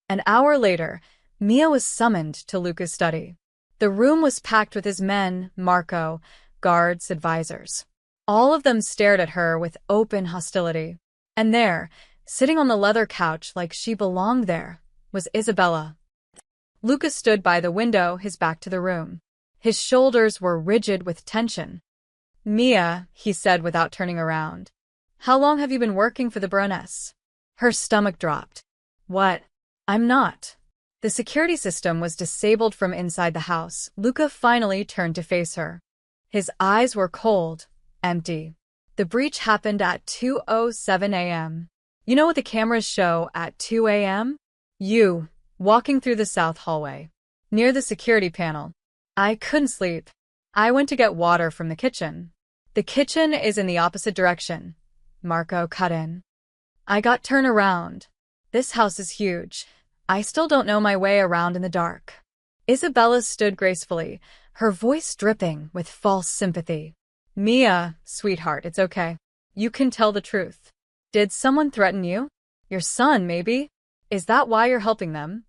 An hour later, Mia was summoned to Luca's study. The room was packed with his men, Marco, guards, advisors. All of them stared at her with open hostility. And there, sitting on the leather couch like she belonged there, was Isabella. Luca stood by the window, his back to the room. His shoulders were rigid with tension. Mia, he said without turning around. How long have you been working for the Baroness? Her stomach dropped. What? I'm not. The security system was disabled from inside the house. Luca finally turned to face her. His eyes were cold, empty. The breach happened at 2:07 a.m. You know what the cameras show at 2 a.m.? You, walking through the south hallway, near the security panel. I couldn't sleep. I went to get water from the kitchen. The kitchen is in the opposite direction. Marco cut in. I got turned around. This house is huge. I still don't know my way around in the dark. Isabella stood gracefully, her voice dripping with false sympathy. Mia, sweetheart, it's okay. You can tell the truth. Did someone threaten you? Your son, maybe? Is that why you're helping them?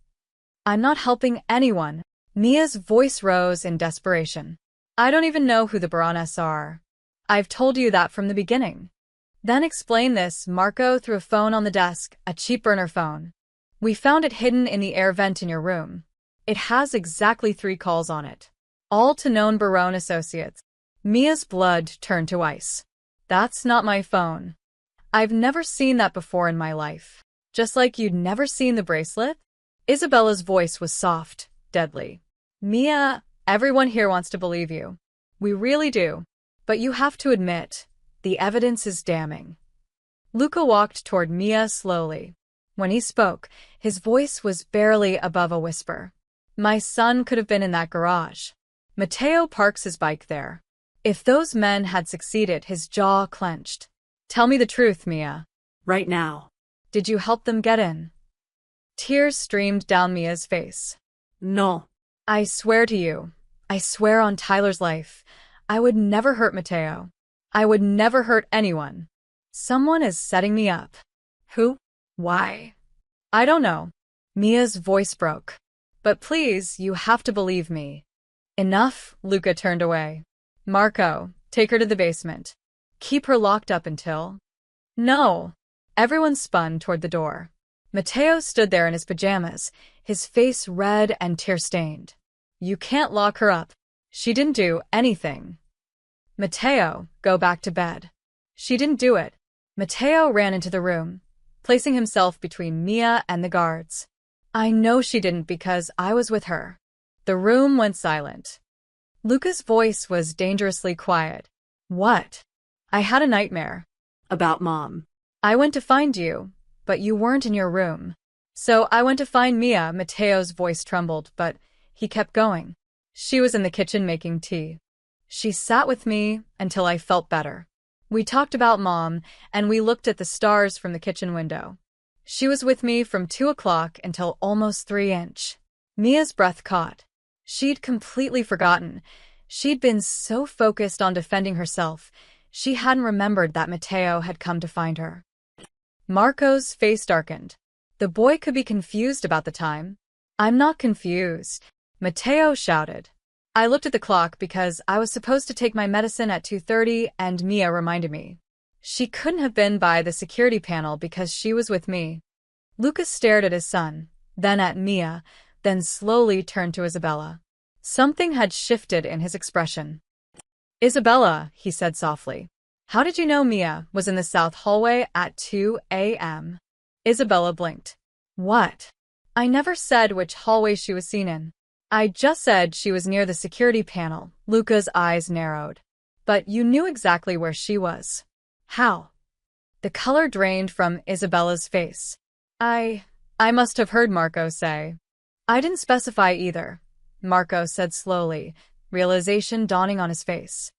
I'm not helping anyone. Mia's voice rose in desperation. I don't even know who the Baroness are. I've told you that from the beginning. Then explain this. Marco threw a phone on the desk, a cheap burner phone. We found it hidden in the air vent in your room. It has exactly 3 calls on it. All to known Baron associates. Mia's blood turned to ice. That's not my phone. I've never seen that before in my life. Just like you'd never seen the bracelet? Isabella's voice was soft, deadly. Mia, everyone here wants to believe you. We really do. But you have to admit, the evidence is damning. Luca walked toward Mia slowly. When he spoke, his voice was barely above a whisper. My son could have been in that garage. Matteo parks his bike there. If those men had succeeded, his jaw clenched. Tell me the truth, Mia. Right now. Did you help them get in? Tears streamed down Mia's face. No. I swear to you, I swear on Tyler's life, I would never hurt Matteo. I would never hurt anyone. Someone is setting me up. Who? Why? I don't know. Mia's voice broke. But please, you have to believe me. Enough, Luca turned away. Marco, take her to the basement. Keep her locked up until… No. Everyone spun toward the door. Matteo stood there in his pajamas, his face red and tear-stained. You can't lock her up. She didn't do anything. Matteo, go back to bed. She didn't do it. Matteo ran into the room, placing himself between Mia and the guards. I know she didn't because I was with her. The room went silent. Luca's voice was dangerously quiet. What? I had a nightmare. About Mom. I went to find you, but you weren't in your room. So I went to find Mia. Matteo's voice trembled, but he kept going. She was in the kitchen making tea. She sat with me until I felt better. We talked about Mom, and we looked at the stars from the kitchen window. She was with me from 2 o'clock until almost 3 inch. Mia's breath caught. She'd completely forgotten. She'd been so focused on defending herself, she hadn't remembered that Matteo had come to find her. Marco's face darkened. The boy could be confused about the time. I'm not confused, Matteo shouted. I looked at the clock because I was supposed to take my medicine at 2:30 and Mia reminded me. She couldn't have been by the security panel because she was with me. Lucas stared at his son, then at Mia, then slowly turned to Isabella. Something had shifted in his expression. Isabella, he said softly. How did you know Mia was in the south hallway at 2 a.m.? Isabella blinked. What? I never said which hallway she was seen in. I just said she was near the security panel. Luca's eyes narrowed. But you knew exactly where she was. How? The color drained from Isabella's face. I must have heard Marco say. I didn't specify either, Marco said slowly, realization dawning on his face.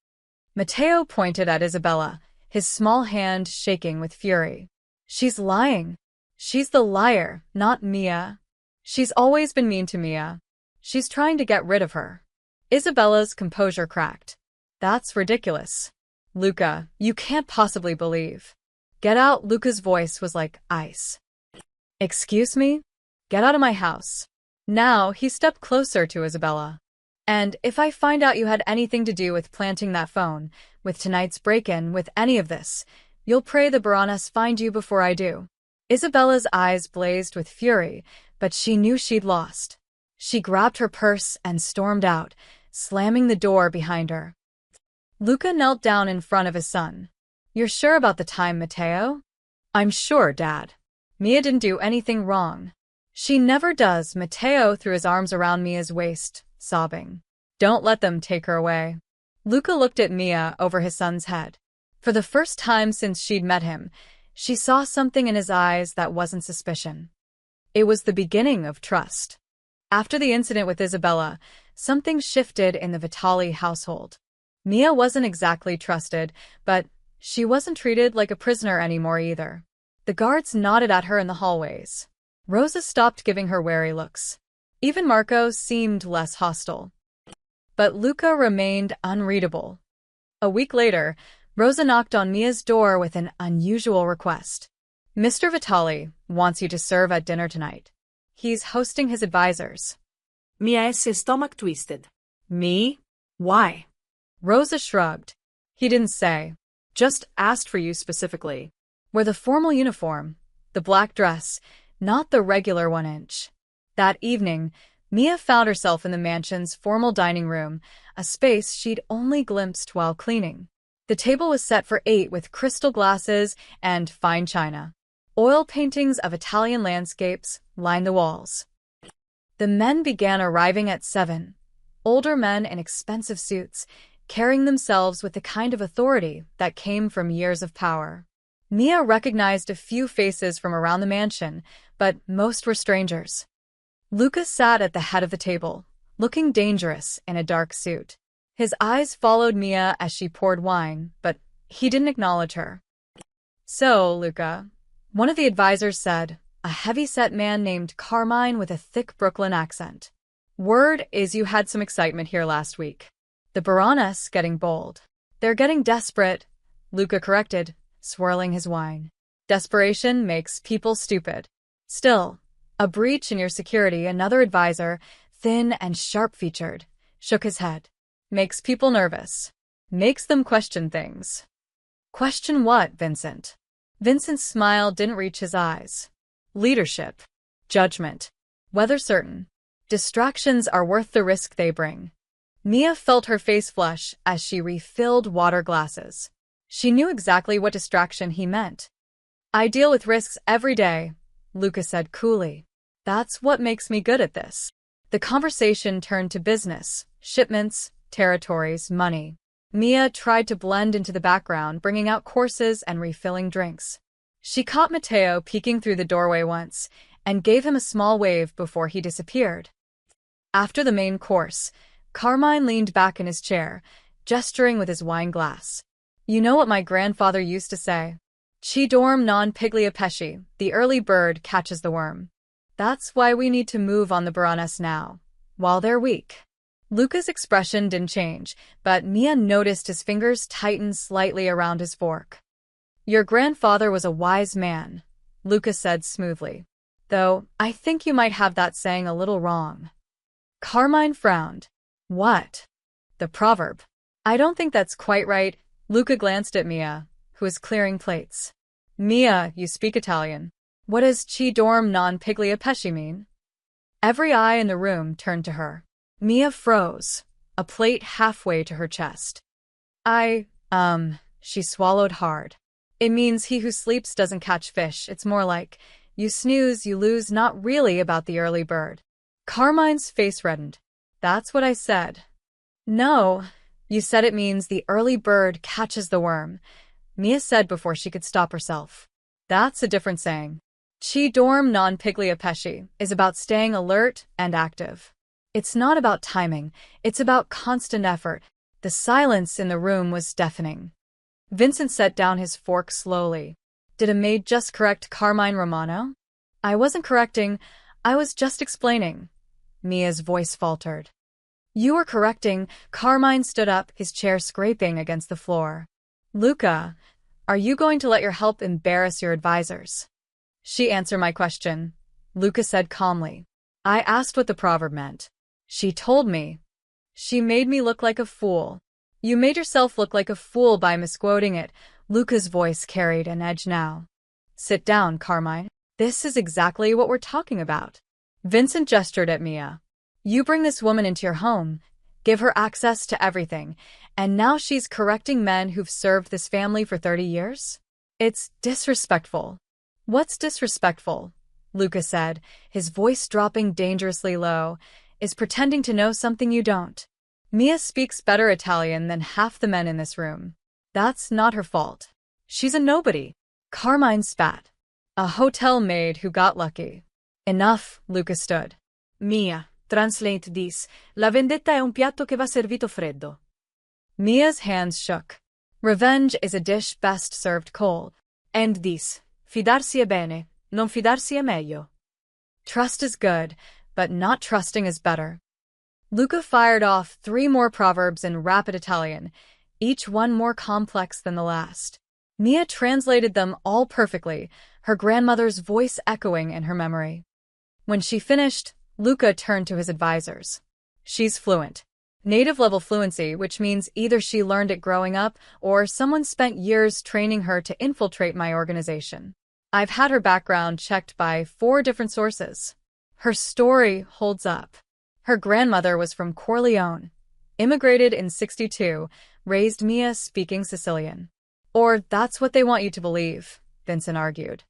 Matteo pointed at Isabella, his small hand shaking with fury. She's lying. She's the liar, not Mia. She's always been mean to Mia. She's trying to get rid of her. Isabella's composure cracked. That's ridiculous. Luca, you can't possibly believe. Get out. Luca's voice was like ice. Excuse me? Get out of my house. Now he stepped closer to Isabella. And if I find out you had anything to do with planting that phone, with tonight's break-in, with any of this, you'll pray the Baroness find you before I do. Isabella's eyes blazed with fury, but she knew she'd lost. She grabbed her purse and stormed out, slamming the door behind her. Luca knelt down in front of his son. You're sure about the time, Matteo? I'm sure, Dad. Mia didn't do anything wrong. She never does. Matteo threw his arms around Mia's waist, sobbing. Don't let them take her away. Luca looked at Mia over his son's head. For the first time since she'd met him, she saw something in his eyes that wasn't suspicion. It was the beginning of trust. After the incident with Isabella, something shifted in the Vitali household. Mia wasn't exactly trusted, but she wasn't treated like a prisoner anymore either. The guards nodded at her in the hallways. Rosa stopped giving her wary looks. Even Marco seemed less hostile. But Luca remained unreadable. A week later, Rosa knocked on Mia's door with an unusual request. Mr. Vitali wants you to serve at dinner tonight. He's hosting his advisors. Mia esse stomach twisted. Me? Why? Rosa shrugged. He didn't say. Just asked for you specifically. Wear the formal uniform, the black dress, not the regular 1-inch. That evening, Mia found herself in the mansion's formal dining room, a space she'd only glimpsed while cleaning. The table was set for 8 with crystal glasses and fine china. Oil paintings of Italian landscapes lined the walls. The men began arriving at 7. Older men in expensive suits, carrying themselves with the kind of authority that came from years of power. Mia recognized a few faces from around the mansion, but most were strangers. Lucas sat at the head of the table, looking dangerous in a dark suit. His eyes followed Mia as she poured wine, but he didn't acknowledge her. So, Luca, one of the advisors said, a heavy-set man named Carmine with a thick Brooklyn accent. Word is you had some excitement here last week. The Baroness getting bold. They're getting desperate, Luca corrected, swirling his wine. Desperation makes people stupid. Still, a breach in your security, another advisor, thin and sharp-featured, shook his head. Makes people nervous. Makes them question things. Question what, Vincent? Vincent's smile didn't reach his eyes. Leadership. Judgment. Whether certain. Distractions are worth the risk they bring. Mia felt her face flush as she refilled water glasses. She knew exactly what distraction he meant. I deal with risks every day, Luca said coolly. That's what makes me good at this. The conversation turned to business, shipments, territories, money. Mia tried to blend into the background, bringing out courses and refilling drinks. She caught Matteo peeking through the doorway once and gave him a small wave before he disappeared. After the main course, Carmine leaned back in his chair, gesturing with his wine glass. You know what my grandfather used to say? Chi dorm non piglia pesci, the early bird catches the worm. That's why we need to move on the Baroness now, while they're weak. Luca's expression didn't change, but Mia noticed his fingers tighten slightly around his fork. Your grandfather was a wise man, Luca said smoothly. Though, I think you might have that saying a little wrong. Carmine frowned. What? The proverb. I don't think that's quite right. Luca glanced at Mia, who was clearing plates. Mia, you speak Italian. What does Chi dorm non piglia pesci mean? Every eye in the room turned to her. Mia froze, a plate halfway to her chest. She swallowed hard. It means he who sleeps doesn't catch fish. It's more like, you snooze, you lose, not really about the early bird. Carmine's face reddened. That's what I said. No, you said it means the early bird catches the worm, Mia said before she could stop herself. That's a different saying. Chi dorm non piglia pesci is about staying alert and active. It's not about timing, it's about constant effort. The silence in the room was deafening. Vincent set down his fork slowly. Did a maid just correct Carmine Romano? I wasn't correcting, I was just explaining. Mia's voice faltered. You were correcting. Carmine stood up, his chair scraping against the floor. Luca, are you going to let your help embarrass your advisors? She answered my question, Luca said calmly. I asked what the proverb meant. She told me. She made me look like a fool. You made yourself look like a fool by misquoting it. Luca's voice carried an edge now. Sit down, Carmine. This is exactly what we're talking about. Vincent gestured at Mia. You bring this woman into your home, give her access to everything, and now she's correcting men who've served this family for 30 years? It's disrespectful. What's disrespectful? Luca said, his voice dropping dangerously low, is pretending to know something you don't. Mia speaks better Italian than half the men in this room. That's not her fault. She's a nobody. Carmine spat. A hotel maid who got lucky. Enough, Luca stood. Mia, translate this. La vendetta è un piatto che va servito freddo. Mia's hands shook. Revenge is a dish best served cold. And this. Fidarsi è bene, non fidarsi è meglio. Trust is good, but not trusting is better. Luca fired off 3 more proverbs in rapid Italian, each one more complex than the last. Mia translated them all perfectly, her grandmother's voice echoing in her memory. When she finished, Luca turned to his advisors. She's fluent. Native-level fluency, which means either she learned it growing up or someone spent years training her to infiltrate my organization. I've had her background checked by 4 different sources. Her story holds up. Her grandmother was from Corleone, immigrated in '62, raised Mia speaking Sicilian. Or that's what they want you to believe, Vincent argued.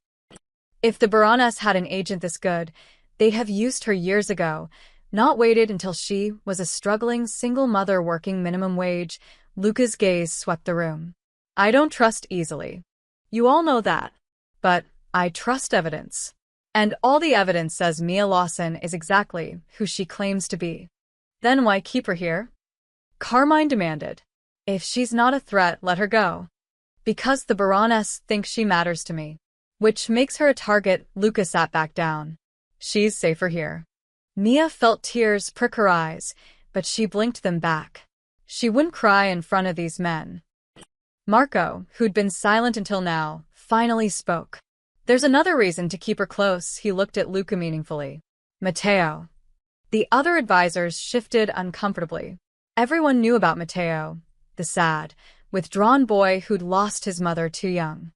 If the Baroness had an agent this good, they'd have used her years ago, not waited until she was a struggling single mother working minimum wage. Luca's gaze swept the room. I don't trust easily. You all know that. But I trust evidence. And all the evidence says Mia Lawson is exactly who she claims to be. Then why keep her here? Carmine demanded. If she's not a threat, let her go. Because the Baroness thinks she matters to me. Which makes her a target. Luca sat back down. She's safer here. Mia felt tears prick her eyes, but she blinked them back. She wouldn't cry in front of these men. Marco, who'd been silent until now, finally spoke. There's another reason to keep her close. He looked at Luca meaningfully. Matteo. The other advisors shifted uncomfortably. Everyone knew about Matteo, the sad, withdrawn boy who'd lost his mother too young.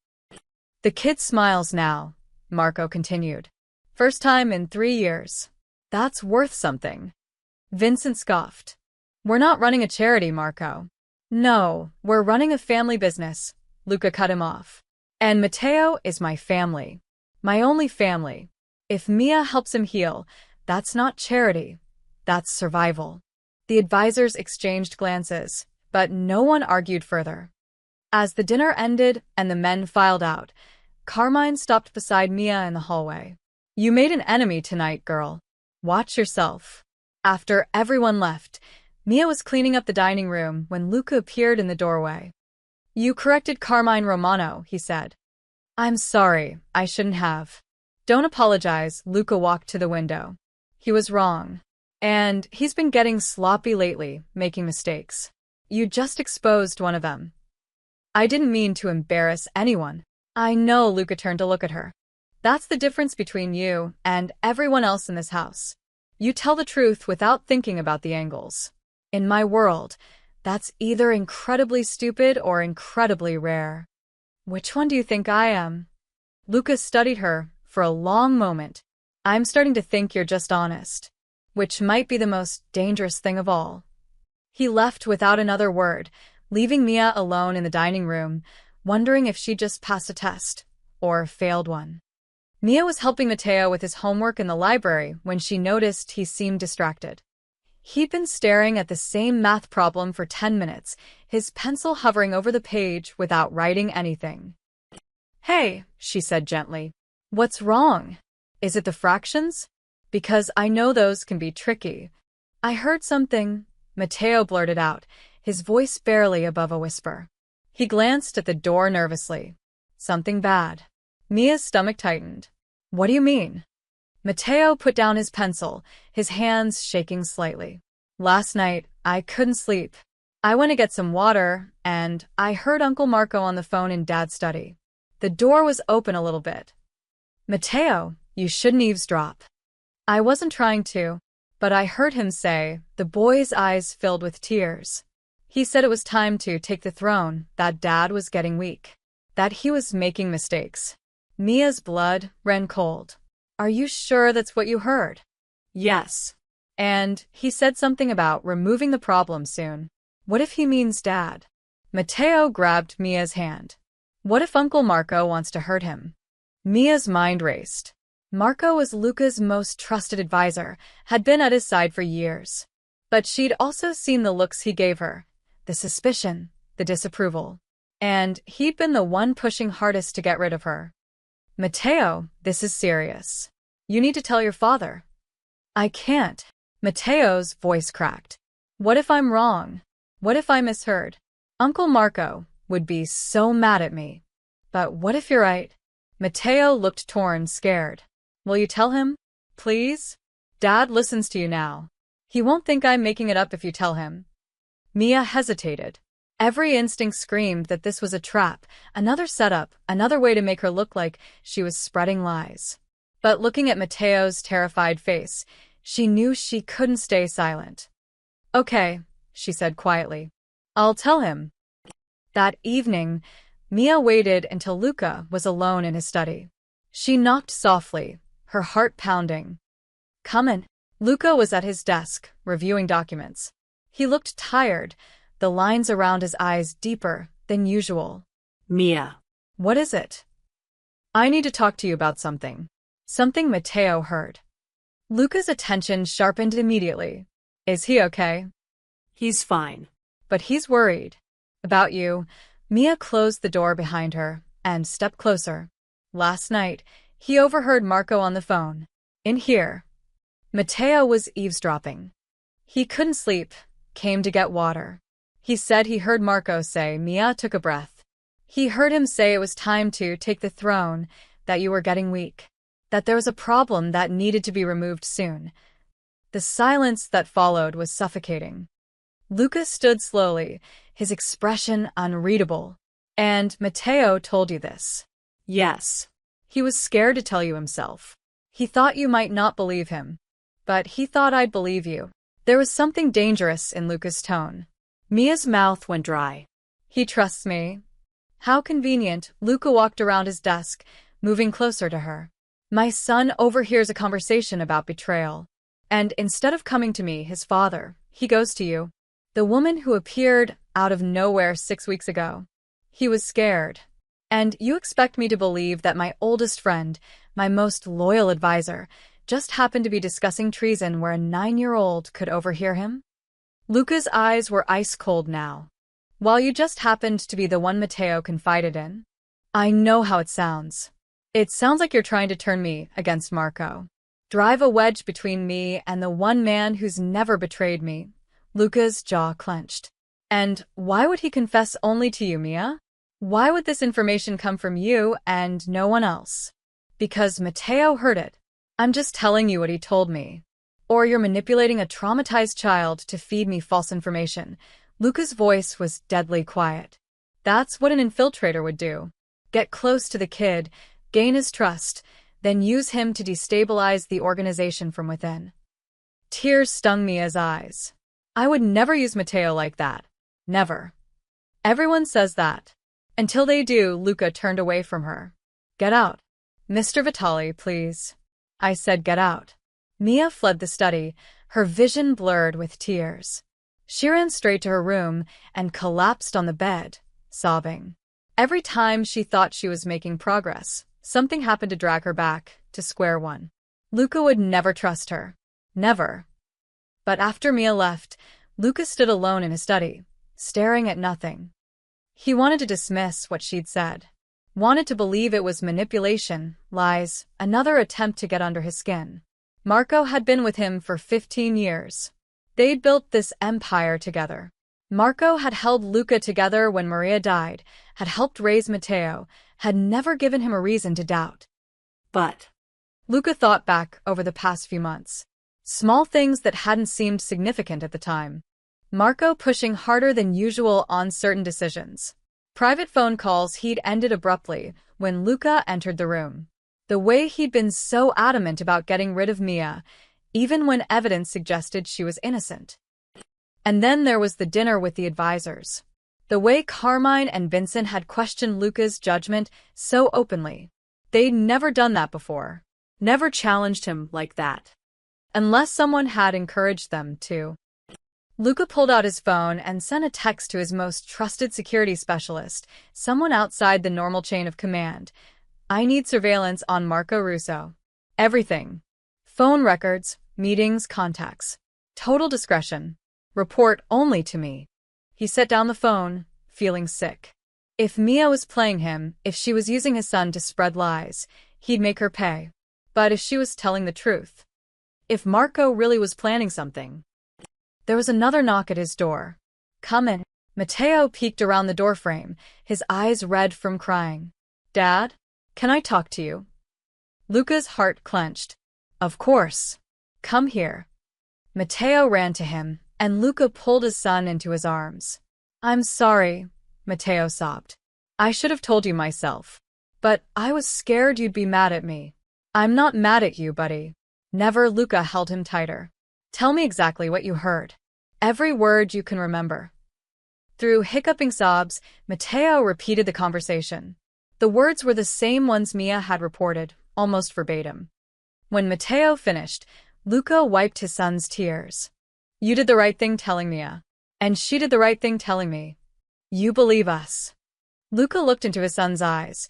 The kid smiles now, Marco continued. First time in 3 years. That's worth something. Vincent scoffed. We're not running a charity, Marco. No, we're running a family business, Luca cut him off. And Matteo is my family. My only family. If Mia helps him heal, that's not charity. That's survival. The advisors exchanged glances, but no one argued further. As the dinner ended and the men filed out, Carmine stopped beside Mia in the hallway. You made an enemy tonight, girl. Watch yourself. After everyone left, Mia was cleaning up the dining room when Luca appeared in the doorway. You corrected Carmine Romano, he said. I'm sorry, I shouldn't have. Don't apologize, Luca walked to the window. He was wrong. And he's been getting sloppy lately, making mistakes. You just exposed one of them. I didn't mean to embarrass anyone. I know, Luca turned to look at her. That's the difference between you and everyone else in this house. You tell the truth without thinking about the angles. In my world, that's either incredibly stupid or incredibly rare. Which one do you think I am? Luca studied her for a long moment. I'm starting to think you're just honest, which might be the most dangerous thing of all. He left without another word, leaving Mia alone in the dining room, wondering if she'd just passed a test or failed one. Mia was helping Matteo with his homework in the library when she noticed he seemed distracted. He'd been staring at the same math problem for 10 minutes, his pencil hovering over the page without writing anything. Hey, she said gently. What's wrong? Is it the fractions? Because I know those can be tricky. I heard something, Matteo blurted out, his voice barely above a whisper. He glanced at the door nervously. Something bad. Mia's stomach tightened. What do you mean? Matteo put down his pencil, his hands shaking slightly. Last night, I couldn't sleep. I went to get some water, and I heard Uncle Marco on the phone in Dad's study. The door was open a little bit. Matteo, you shouldn't eavesdrop. I wasn't trying to, but I heard him say, the boy's eyes filled with tears. He said it was time to take the throne, that Dad was getting weak, that he was making mistakes. Mia's blood ran cold. Are you sure that's what you heard? Yes. And he said something about removing the problem soon. What if he means Dad? Matteo grabbed Mia's hand. What if Uncle Marco wants to hurt him? Mia's mind raced. Marco was Luca's most trusted advisor, had been at his side for years. But she'd also seen the looks he gave her, the suspicion, the disapproval. And he'd been the one pushing hardest to get rid of her. Matteo, this is serious. You need to tell your father. I can't. Matteo's voice cracked. What if I'm wrong? What if I misheard? Uncle Marco would be so mad at me. But what if you're right? Matteo looked torn, scared. Will you tell him? Please? Dad listens to you now. He won't think I'm making it up if you tell him. Mia hesitated. Every instinct screamed that this was a trap, another setup, another way to make her look like she was spreading lies. But looking at Matteo's terrified face, she knew she couldn't stay silent. Okay, she said quietly. I'll tell him. That evening, Mia waited until Luca was alone in his study. She knocked softly, her heart pounding. Come in. Luca was at his desk, reviewing documents. He looked tired, the lines around his eyes deeper than usual. Mia. What is it? I need to talk to you about something. Something Matteo heard. Luca's attention sharpened immediately. Is he okay? He's fine. But he's worried. About you. Mia closed the door behind her and stepped closer. Last night, he overheard Marco on the phone. In here. Matteo was eavesdropping. He couldn't sleep, came to get water. He said he heard Marco say, Mia took a breath. He heard him say it was time to take the throne, that you were getting weak, that there was a problem that needed to be removed soon. The silence that followed was suffocating. Luca stood slowly, his expression unreadable. And Matteo told you this? Yes. He was scared to tell you himself. He thought you might not believe him. But he thought I'd believe you. There was something dangerous in Luca's tone. Mia's mouth went dry. He trusts me. How convenient. Luca walked around his desk, moving closer to her. My son overhears a conversation about betrayal. And instead of coming to me, his father, he goes to you. The woman who appeared out of nowhere 6 weeks ago. He was scared. And you expect me to believe that my oldest friend, my most loyal advisor, just happened to be discussing treason where a 9-year-old could overhear him? Luca's eyes were ice cold now. While you just happened to be the one Matteo confided in? I know how it sounds. It sounds like you're trying to turn me against Marco. Drive a wedge between me and the one man who's never betrayed me. Luca's jaw clenched. And why would he confess only to you, Mia? Why would this information come from you and no one else? Because Matteo heard it. I'm just telling you what he told me. Or you're manipulating a traumatized child to feed me false information. Luca's voice was deadly quiet. That's what an infiltrator would do. Get close to the kid, gain his trust, then use him to destabilize the organization from within. Tears stung Mia's eyes. I would never use Matteo like that. Never. Everyone says that. Until they do, Luca turned away from her. Get out. Mr. Vitali, please. I said get out. Mia fled the study, her vision blurred with tears. She ran straight to her room and collapsed on the bed, sobbing. Every time she thought she was making progress, something happened to drag her back to square one. Luca would never trust her. Never. But after Mia left, Luca stood alone in his study, staring at nothing. He wanted to dismiss what she'd said. Wanted to believe it was manipulation, lies, another attempt to get under his skin. Marco had been with him for 15 years. They'd built this empire together. Marco had held Luca together when Maria died, had helped raise Matteo, had never given him a reason to doubt. But Luca thought back over the past few months. Small things that hadn't seemed significant at the time. Marco pushing harder than usual on certain decisions. Private phone calls he'd ended abruptly when Luca entered the room. The way he'd been so adamant about getting rid of Mia, even when evidence suggested she was innocent. And then there was the dinner with the advisors. The way Carmine and Vincent had questioned Luca's judgment so openly. They'd never done that before. Never challenged him like that. Unless someone had encouraged them to. Luca pulled out his phone and sent a text to his most trusted security specialist, someone outside the normal chain of command. I need surveillance on Marco Russo. Everything. Phone records, meetings, contacts. Total discretion. Report only to me. He set down the phone, feeling sick. If Mia was playing him, if she was using his son to spread lies, he'd make her pay. But if she was telling the truth, if Marco really was planning something. There was another knock at his door. Come in. Matteo peeked around the doorframe, his eyes red from crying. Dad? Can I talk to you? Luca's heart clenched. Of course. Come here. Matteo ran to him, and Luca pulled his son into his arms. I'm sorry, Matteo sobbed. I should have told you myself. But I was scared you'd be mad at me. I'm not mad at you, buddy. Never. Luca held him tighter. Tell me exactly what you heard. Every word you can remember. Through hiccuping sobs, Matteo repeated the conversation. The words were the same ones Mia had reported, almost verbatim. When Matteo finished, Luca wiped his son's tears. You did the right thing telling Mia. And she did the right thing telling me. You believe us. Luca looked into his son's eyes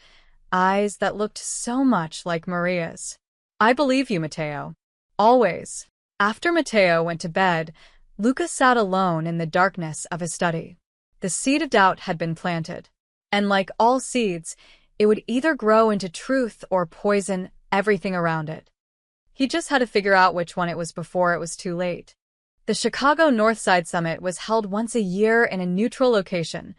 that looked so much like Maria's. I believe you, Matteo. Always. After Matteo went to bed, Luca sat alone in the darkness of his study. The seed of doubt had been planted. And like all seeds, it would either grow into truth or poison everything around it. He just had to figure out which one it was before it was too late. The Chicago Northside Summit was held once a year in a neutral location,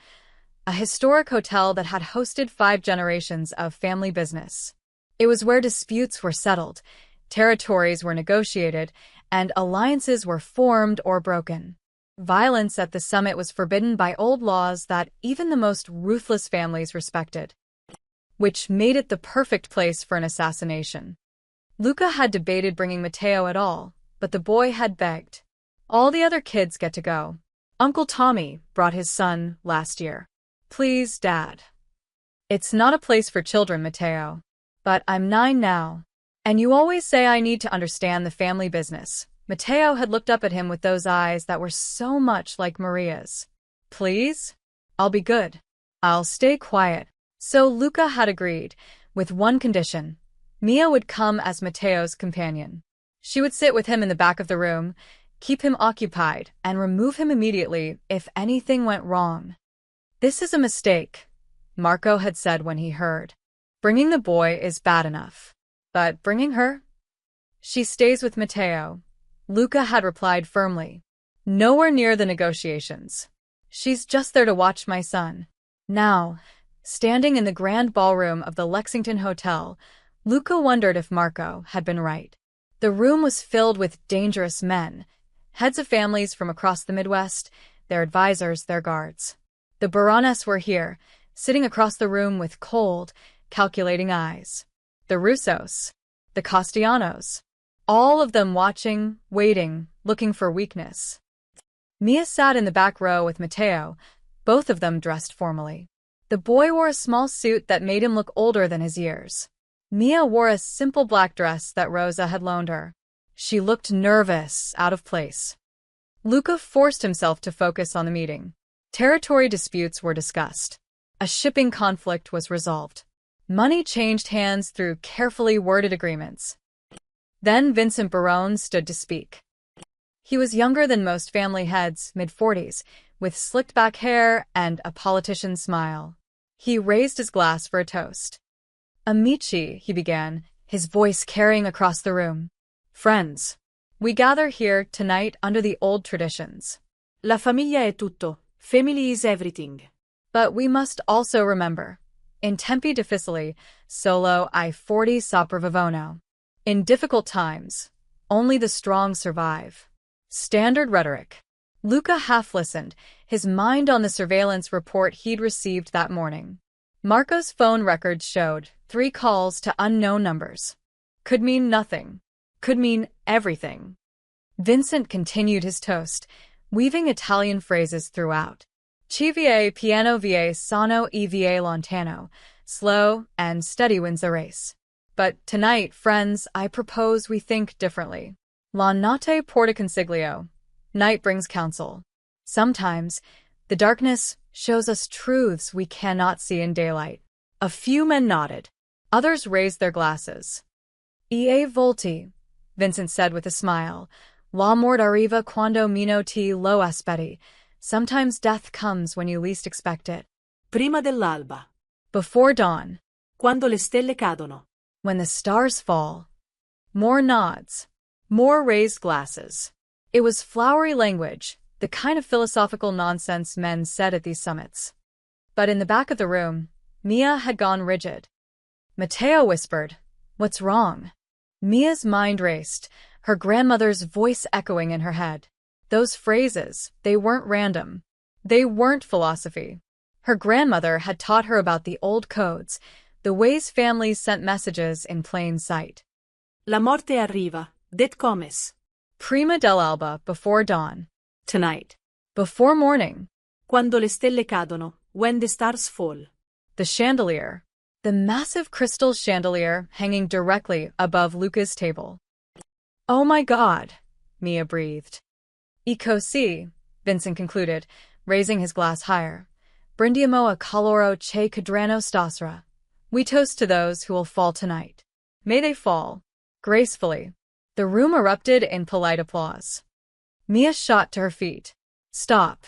a historic hotel that had hosted 5 generations of family business. It was where disputes were settled, territories were negotiated, and alliances were formed or broken. Violence at the summit was forbidden by old laws that even the most ruthless families respected, which made it the perfect place for an assassination. Luca had debated bringing Matteo at all, but the boy had begged. All the other kids get to go. Uncle Tommy brought his son last year. Please, Dad. It's not a place for children, Matteo. But I'm 9 now. And you always say I need to understand the family business. Matteo had looked up at him with those eyes that were so much like Maria's. Please? I'll be good. I'll stay quiet. So Luca had agreed, with one condition. Mia would come as Matteo's companion. She would sit with him in the back of the room, keep him occupied, and remove him immediately if anything went wrong. This is a mistake, Marco had said when he heard. Bringing the boy is bad enough. But bringing her? She stays with Matteo. Luca had replied firmly. Nowhere near the negotiations. She's just there to watch my son. Now, standing in the grand ballroom of the Lexington Hotel, Luca wondered if Marco had been right. The room was filled with dangerous men, heads of families from across the Midwest, their advisors, their guards. The Baroness were here, sitting across the room with cold, calculating eyes. The Russos, the Castellanos, all of them watching, waiting, looking for weakness. Mia sat in the back row with Matteo, both of them dressed formally. The boy wore a small suit that made him look older than his years. Mia wore a simple black dress that Rosa had loaned her. She looked nervous, out of place. Luca forced himself to focus on the meeting. Territory disputes were discussed. A shipping conflict was resolved. Money changed hands through carefully worded agreements. Then Vincent Barone stood to speak. He was younger than most family heads, mid-40s, with slicked-back hair and a politician's smile. He raised his glass for a toast. Amici, he began, his voice carrying across the room. Friends, we gather here tonight under the old traditions. La famiglia è tutto. Family is everything. But we must also remember, in tempi difficili, solo I 40 sopravvivono. In difficult times, only the strong survive. Standard rhetoric. Luca half-listened, his mind on the surveillance report he'd received that morning. Marco's phone records showed 3 calls to unknown numbers. Could mean nothing. Could mean everything. Vincent continued his toast, weaving Italian phrases throughout. Ci va piano va sano e va lontano. Slow and steady wins the race. But tonight, friends, I propose we think differently. La notte porta consiglio. Night brings counsel. Sometimes, the darkness shows us truths we cannot see in daylight. A few men nodded. Others raised their glasses. E volti, Vincent said with a smile. La mort arriva quando meno ti lo aspetti. Sometimes death comes when you least expect it. Prima dell'alba. Before dawn. Quando le stelle cadono. When the stars fall. More nods. More raised glasses. It was flowery language, the kind of philosophical nonsense men said at these summits. But in the back of the room, Mia had gone rigid. Matteo whispered, "What's wrong?" Mia's mind raced, her grandmother's voice echoing in her head. Those phrases, they weren't random. They weren't philosophy. Her grandmother had taught her about the old codes, the ways families sent messages in plain sight. La morte arriva, det comes. Prima dell'alba, before dawn. Tonight. Before morning. Quando le stelle cadono, when the stars fall. The chandelier. The massive crystal chandelier hanging directly above Luca's table. Oh my God, Mia breathed. E così, Vincent concluded, raising his glass higher. Brindiamo a coloro che cadranno stasera. We toast to those who will fall tonight. May they fall. Gracefully. The room erupted in polite applause. Mia shot to her feet. Stop.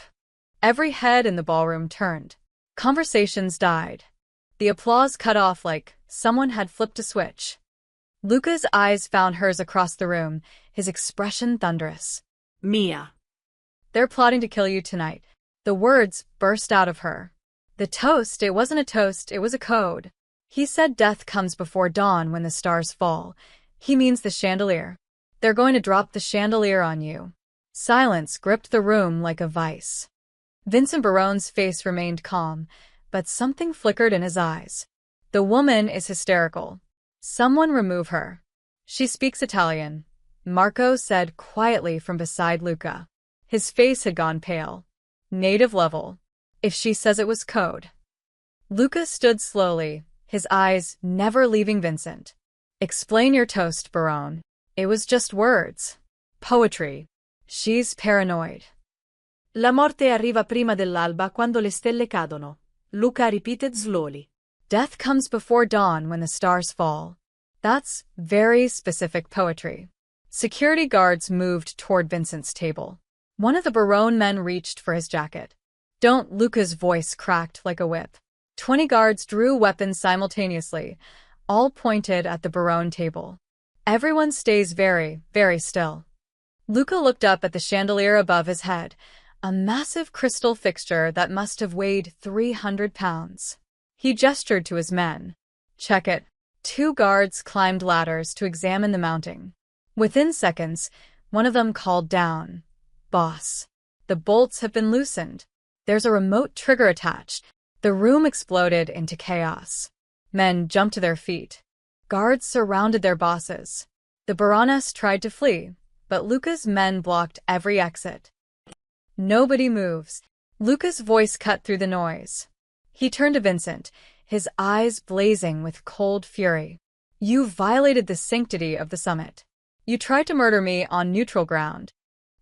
Every head in the ballroom turned. Conversations died. The applause cut off like someone had flipped a switch. Luca's eyes found hers across the room, his expression thunderous. Mia. They're plotting to kill you tonight. The words burst out of her. The toast, it wasn't a toast, it was a code. He said death comes before dawn when the stars fall. He means the chandelier. They're going to drop the chandelier on you. Silence gripped the room like a vice. Vincent Barone's face remained calm, but something flickered in his eyes. The woman is hysterical. Someone remove her. She speaks Italian, Marco said quietly from beside Luca. His face had gone pale. Native level. If she says it was code. Luca stood slowly, his eyes never leaving Vincent. Explain your toast, Barone. It was just words. Poetry. She's paranoid. La morte arriva prima dell'alba quando le stelle cadono. Luca repeated slowly. Death comes before dawn when the stars fall. That's very specific poetry. Security guards moved toward Vincent's table. One of the Barone men reached for his jacket. Don't, Luca's voice cracked like a whip. 20 guards drew weapons simultaneously, all pointed at the Barone table. Everyone stays very, very still. Luca looked up at the chandelier above his head, a massive crystal fixture that must have weighed 300 pounds. He gestured to his men. Check it. 2 guards climbed ladders to examine the mounting. Within seconds, one of them called down. Boss, the bolts have been loosened. There's a remote trigger attached. The room exploded into chaos. Men jumped to their feet. Guards surrounded their bosses. The Baroness tried to flee, but Luca's men blocked every exit. Nobody moves. Luca's voice cut through the noise. He turned to Vincent, his eyes blazing with cold fury. You violated the sanctity of the summit. You tried to murder me on neutral ground.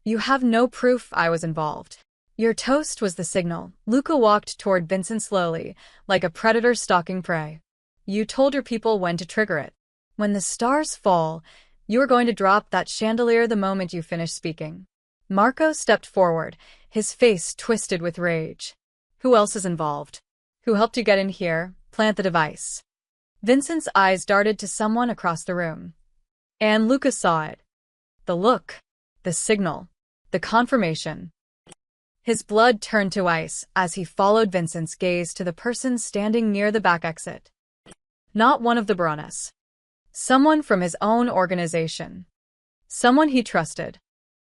You have no proof I was involved. Your toast was the signal. Luca walked toward Vincent slowly, like a predator stalking prey. You told your people when to trigger it. When the stars fall, you are going to drop that chandelier the moment you finish speaking. Marco stepped forward, his face twisted with rage. Who else is involved? Who helped you get in here, plant the device? Vincent's eyes darted to someone across the room. And Luca saw it. The look, the signal, the confirmation. His blood turned to ice as he followed Vincent's gaze to the person standing near the back exit. Not one of the Baroness. Someone from his own organization. Someone he trusted.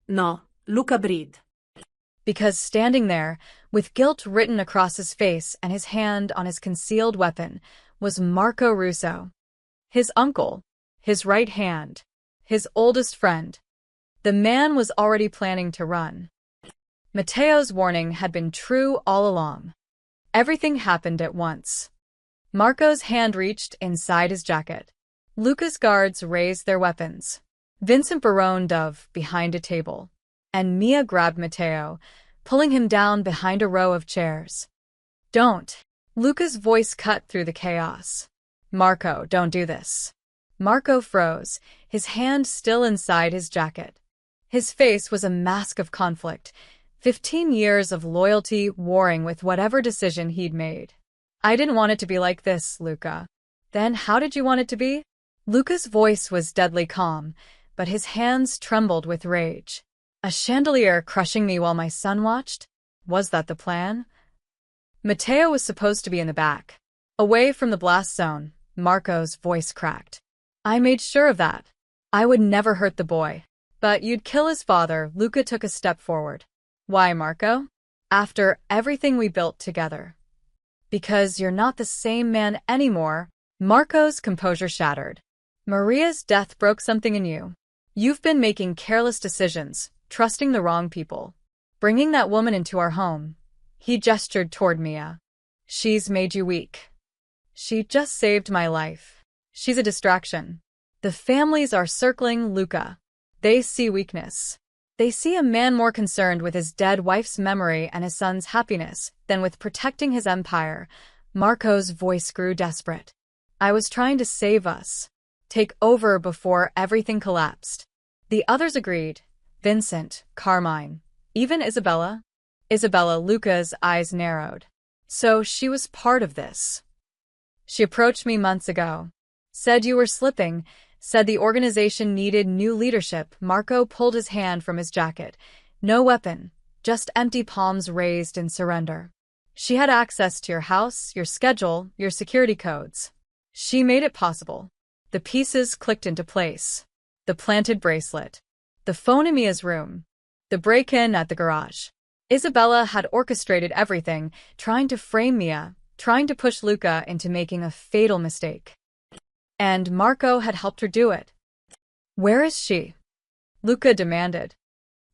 No, Luca breathed. Because standing there, with guilt written across his face and his hand on his concealed weapon, was Marco Russo. His uncle, his right hand, his oldest friend. The man was already planning to run. Matteo's warning had been true all along. Everything happened at once. Marco's hand reached inside his jacket. Luca's guards raised their weapons. Vincent Barone dove behind a table, and Mia grabbed Matteo, pulling him down behind a row of chairs. Don't. Luca's voice cut through the chaos. Marco, don't do this. Marco froze, his hand still inside his jacket. His face was a mask of conflict, 15 years of loyalty warring with whatever decision he'd made. I didn't want it to be like this, Luca. Then how did you want it to be? Luca's voice was deadly calm, but his hands trembled with rage. A chandelier crushing me while my son watched? Was that the plan? Matteo was supposed to be in the back. Away from the blast zone, Marco's voice cracked. I made sure of that. I would never hurt the boy. But you'd kill his father. Luca took a step forward. Why, Marco? After everything we built together. Because you're not the same man anymore. Marco's composure shattered. Maria's death broke something in you. You've been making careless decisions, trusting the wrong people. Bringing that woman into our home. He gestured toward Mia. She's made you weak. She just saved my life. She's a distraction. The families are circling Luca. They see weakness. They see a man more concerned with his dead wife's memory and his son's happiness than with protecting his empire. Marco's voice grew desperate. I was trying to save us. Take over before everything collapsed. The others agreed. Vincent, Carmine, even Isabella. Isabella, Luca's eyes narrowed. So she was part of this. She approached me months ago. Said you were slipping. Said the organization needed new leadership. Marco pulled his hand from his jacket. No weapon, just empty palms raised in surrender. She had access to your house, your schedule, your security codes. She made it possible. The pieces clicked into place. The planted bracelet. The phone in Mia's room. The break-in at the garage. Isabella had orchestrated everything, trying to frame Mia, trying to push Luca into making a fatal mistake. And Marco had helped her do it. Where is she? Luca demanded.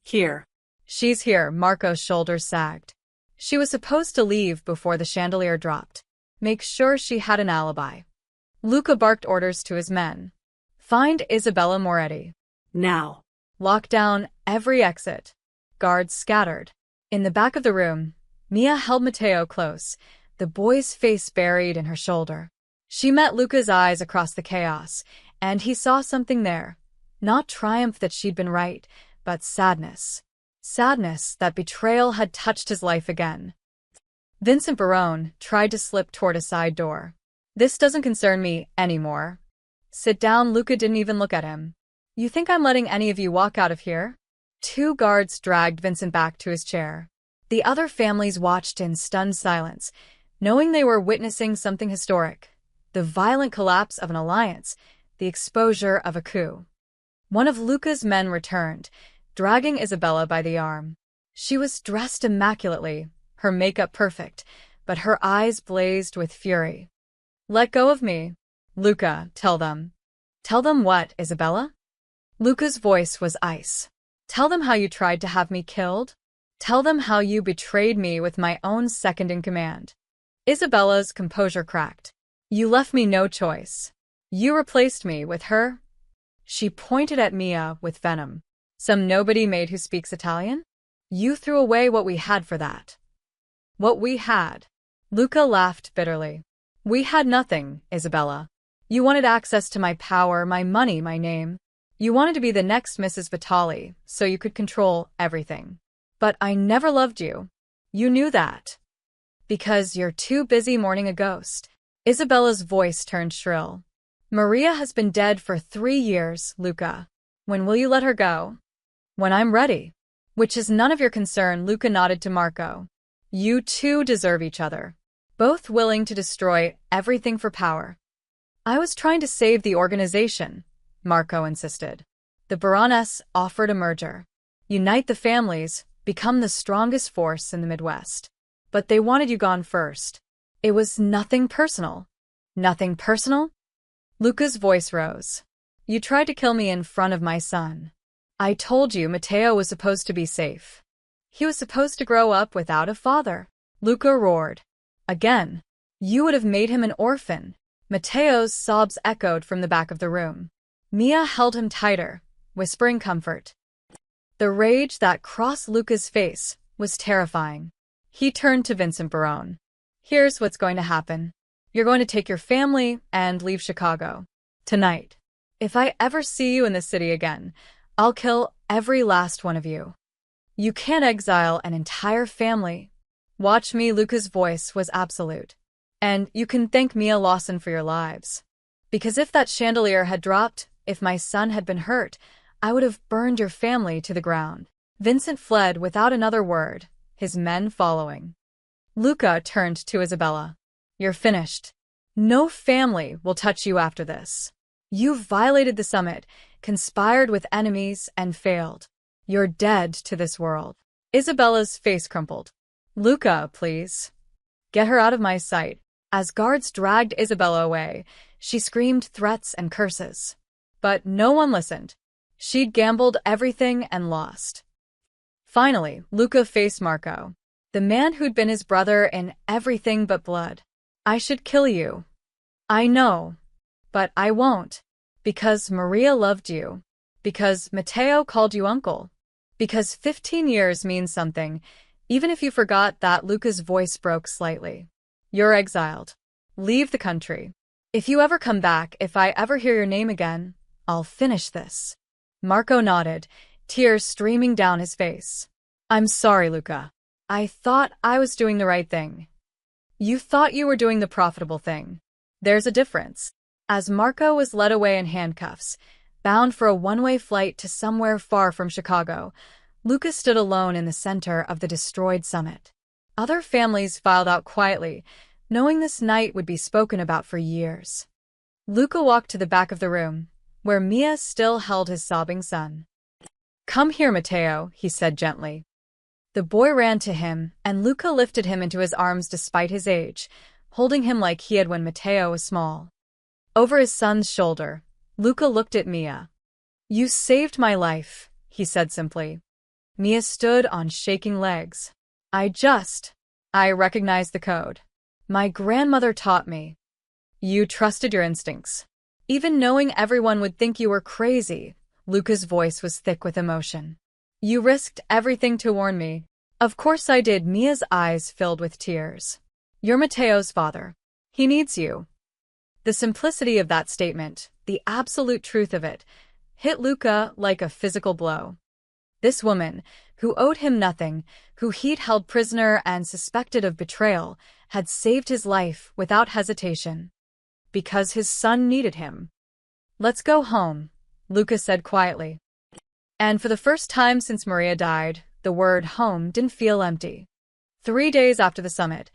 Here. She's here. Marco's shoulders sagged. She was supposed to leave before the chandelier dropped. Make sure she had an alibi. Luca barked orders to his men. Find Isabella Moretti. Now. Lock down every exit. Guards scattered. In the back of the room, Mia held Matteo close, the boy's face buried in her shoulder. She met Luca's eyes across the chaos, and he saw something there. Not triumph that she'd been right, but sadness. Sadness that betrayal had touched his life again. Vincent Barone tried to slip toward a side door. This doesn't concern me anymore. Sit down. Luca didn't even look at him. You think I'm letting any of you walk out of here? 2 guards dragged Vincent back to his chair. The other families watched in stunned silence, knowing they were witnessing something historic. The violent collapse of an alliance, the exposure of a coup. One of Luca's men returned, dragging Isabella by the arm. She was dressed immaculately, her makeup perfect, but her eyes blazed with fury. Let go of me. Luca, tell them. Tell them what, Isabella? Luca's voice was ice. Tell them how you tried to have me killed. Tell them how you betrayed me with my own second in command. Isabella's composure cracked. You left me no choice. You replaced me with her. She pointed at Mia with venom. Some nobody maid who speaks Italian? You threw away what we had for that. What we had. Luca laughed bitterly. We had nothing, Isabella. You wanted access to my power, my money, my name. You wanted to be the next Mrs. Vitali, so you could control everything. But I never loved you. You knew that. Because you're too busy mourning a ghost. Isabella's voice turned shrill. Maria has been dead for 3 years, Luca. When will you let her go? When I'm ready. Which is none of your concern. Luca nodded to Marco. You two deserve each other. Both willing to destroy everything for power. I was trying to save the organization, Marco insisted. The Baroness offered a merger. Unite the families, become the strongest force in the Midwest. But they wanted you gone first. It was nothing personal. Nothing personal? Luca's voice rose. You tried to kill me in front of my son. I told you Matteo was supposed to be safe. He was supposed to grow up without a father. Luca roared. Again. You would have made him an orphan. Matteo's sobs echoed from the back of the room. Mia held him tighter, whispering comfort. The rage that crossed Luca's face was terrifying. He turned to Vincent Barone. Here's what's going to happen. You're going to take your family and leave Chicago. Tonight. If I ever see you in the city again, I'll kill every last one of you. You can't exile an entire family. Watch me. Luca's voice was absolute. And you can thank Mia Lawson for your lives. Because if that chandelier had dropped, if my son had been hurt, I would have burned your family to the ground. Vincent fled without another word, his men following. Luca turned to Isabella. You're finished. No family will touch you after this. You violated the summit, conspired with enemies, and failed. You're dead to this world. Isabella's face crumpled. Luca, please. Get her out of my sight. As guards dragged Isabella away, she screamed threats and curses. But no one listened. She'd gambled everything and lost. Finally, Luca faced Marco, the man who'd been his brother in everything but blood. I should kill you. I know. But I won't. Because Maria loved you. Because Matteo called you uncle. Because 15 years means something, even if you forgot that. Luca's voice broke slightly. You're exiled. Leave the country. If you ever come back, if I ever hear your name again, I'll finish this. Marco nodded, tears streaming down his face. I'm sorry, Luca. I thought I was doing the right thing. You thought you were doing the profitable thing. There's a difference. As Marco was led away in handcuffs, bound for a one-way flight to somewhere far from Chicago, Luca stood alone in the center of the destroyed summit. Other families filed out quietly, knowing this night would be spoken about for years. Luca walked to the back of the room, where Mia still held his sobbing son. Come here, Matteo, he said gently. The boy ran to him, and Luca lifted him into his arms despite his age, holding him like he had when Matteo was small. Over his son's shoulder, Luca looked at Mia. You saved my life, he said simply. Mia stood on shaking legs. I recognized the code. My grandmother taught me. You trusted your instincts. Even knowing everyone would think you were crazy, Luca's voice was thick with emotion. You risked everything to warn me. Of course I did. Mia's eyes filled with tears. You're Matteo's father. He needs you. The simplicity of that statement, the absolute truth of it, hit Luca like a physical blow. This woman, who owed him nothing, who he'd held prisoner and suspected of betrayal, had saved his life without hesitation. Because his son needed him. Let's go home, Luca said quietly. And for the first time since Maria died, the word home didn't feel empty. 3 days after the summit,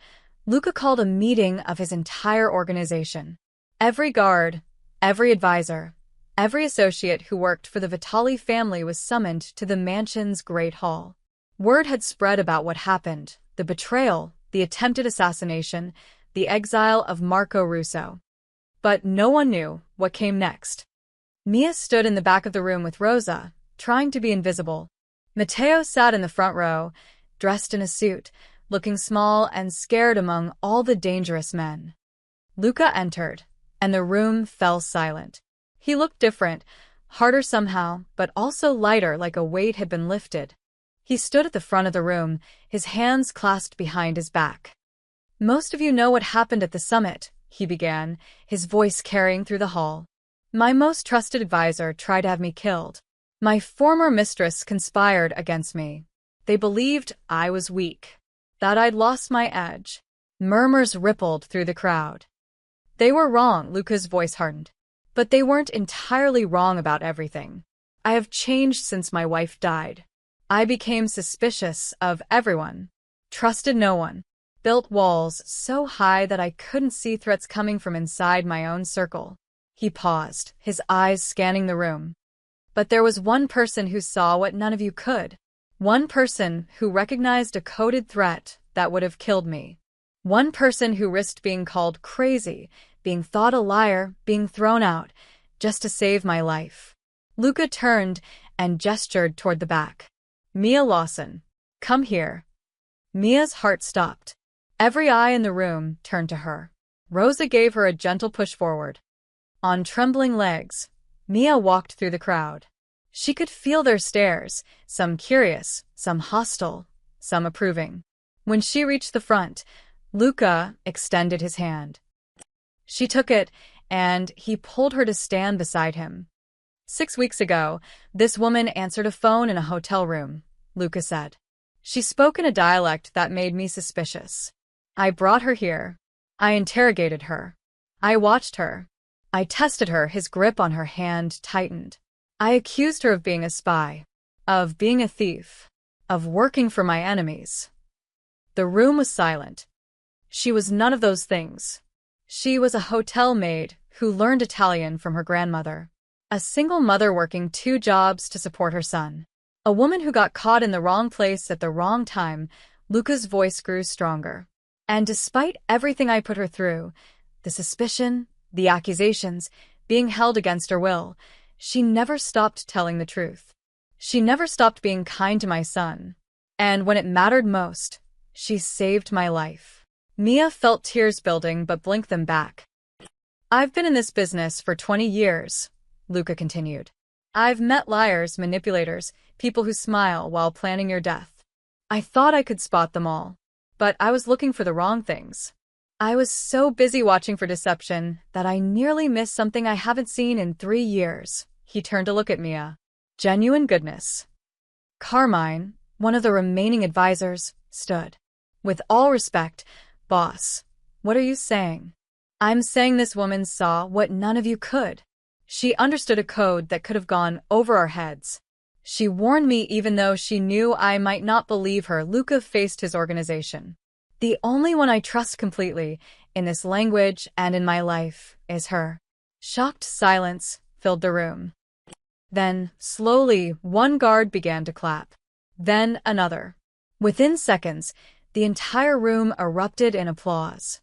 Luca called a meeting of his entire organization. Every guard, every advisor, every associate who worked for the Vitali family was summoned to the mansion's Great Hall. Word had spread about what happened, the betrayal, the attempted assassination, the exile of Marco Russo. But no one knew what came next. Mia stood in the back of the room with Rosa, trying to be invisible. Matteo sat in the front row, dressed in a suit, looking small and scared among all the dangerous men. Luca entered, and the room fell silent. He looked different, harder somehow, but also lighter, like a weight had been lifted. He stood at the front of the room, his hands clasped behind his back. Most of you know what happened at the summit, he began, his voice carrying through the hall. My most trusted advisor tried to have me killed. My former mistress conspired against me. They believed I was weak, that I'd lost my edge. Murmurs rippled through the crowd. They were wrong, Luca's voice hardened. But they weren't entirely wrong about everything. I have changed since my wife died. I became suspicious of everyone, trusted no one, built walls so high that I couldn't see threats coming from inside my own circle. He paused, his eyes scanning the room. But there was one person who saw what none of you could. One person who recognized a coded threat that would have killed me. One person who risked being called crazy, being thought a liar, being thrown out, just to save my life. Luca turned and gestured toward the back. Mia Lawson, come here. Mia's heart stopped. Every eye in the room turned to her. Rosa gave her a gentle push forward. On trembling legs, Mia walked through the crowd. She could feel their stares, some curious, some hostile, some approving. When she reached the front, Luca extended his hand. She took it, and he pulled her to stand beside him. 6 weeks ago, this woman answered a phone in a hotel room, Luca said. She spoke in a dialect that made me suspicious. I brought her here. I interrogated her. I watched her. I tested her. His grip on her hand tightened. I accused her of being a spy, of being a thief, of working for my enemies. The room was silent. She was none of those things. She was a hotel maid who learned Italian from her grandmother. A single mother working 2 jobs to support her son. A woman who got caught in the wrong place at the wrong time. Luca's voice grew stronger. And despite everything I put her through, the suspicion, the accusations, being held against her will, she never stopped telling the truth. She never stopped being kind to my son. And when it mattered most, she saved my life. Mia felt tears building but blinked them back. I've been in this business for 20 years, Luca continued. I've met liars, manipulators, people who smile while planning your death. I thought I could spot them all, but I was looking for the wrong things. I was so busy watching for deception that I nearly missed something I haven't seen in 3 years. He turned to look at Mia. Genuine goodness. Carmine, one of the remaining advisors, stood. With all respect, boss, what are you saying? I'm saying this woman saw what none of you could. She understood a code that could have gone over our heads. She warned me even though she knew I might not believe her. Luca faced his organization. The only one I trust completely, in this language and in my life, is her. Shocked silence filled the room. Then, slowly, one guard began to clap. Then another. Within seconds, the entire room erupted in applause.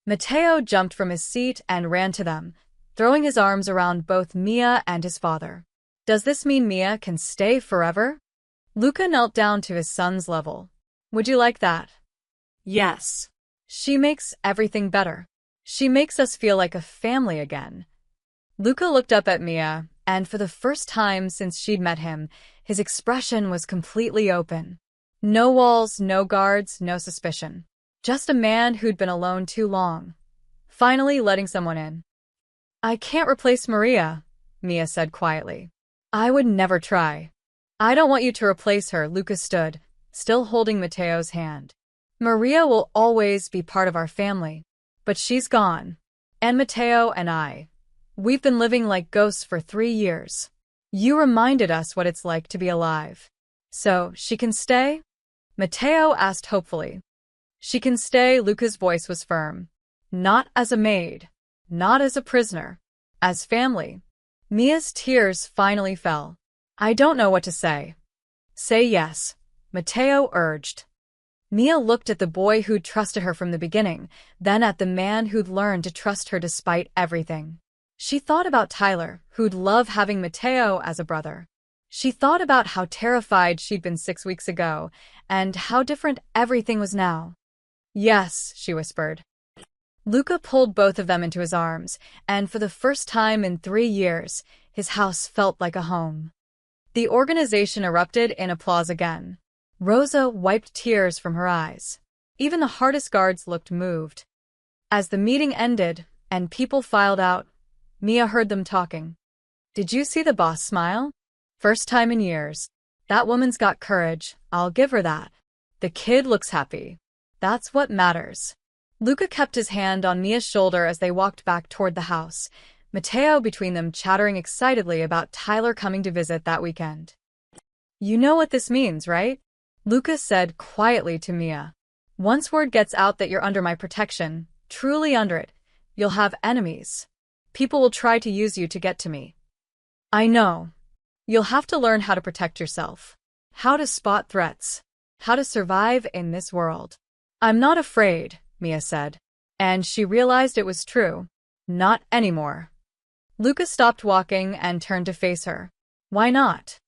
Matteo jumped from his seat and ran to them, throwing his arms around both Mia and his father. Does this mean Mia can stay forever? Luca knelt down to his son's level. Would you like that? Yes. She makes everything better. She makes us feel like a family again. Luca looked up at Mia, and for the first time since she'd met him, his expression was completely open. No walls, no guards, no suspicion. Just a man who'd been alone too long. Finally letting someone in. I can't replace Maria, Mia said quietly. I would never try. I don't want you to replace her, Luca stood, still holding Matteo's hand. Maria will always be part of our family. But she's gone. And Matteo and I. We've been living like ghosts for 3 years. You reminded us what it's like to be alive. So, she can stay? Matteo asked hopefully. She can stay, Luca's voice was firm. Not as a maid. Not as a prisoner. As family. Mia's tears finally fell. I don't know what to say. Say yes, Matteo urged. Mia looked at the boy who'd trusted her from the beginning, then at the man who'd learned to trust her despite everything. She thought about Tyler, who'd love having Matteo as a brother. She thought about how terrified she'd been 6 weeks ago, and how different everything was now. Yes, she whispered. Luca pulled both of them into his arms, and for the first time in 3 years, his house felt like a home. The organization erupted in applause again. Rosa wiped tears from her eyes. Even the hardest guards looked moved. As the meeting ended, and people filed out, Mia heard them talking. Did you see the boss smile? First time in years. That woman's got courage, I'll give her that. The kid looks happy. That's what matters. Luca kept his hand on Mia's shoulder as they walked back toward the house, Matteo between them chattering excitedly about Tyler coming to visit that weekend. You know what this means, right? Luca said quietly to Mia. Once word gets out that you're under my protection, truly under it, you'll have enemies. People will try to use you to get to me. I know. You'll have to learn how to protect yourself. How to spot threats. How to survive in this world. I'm not afraid, Mia said. And she realized it was true. Not anymore. Luca stopped walking and turned to face her. Why not?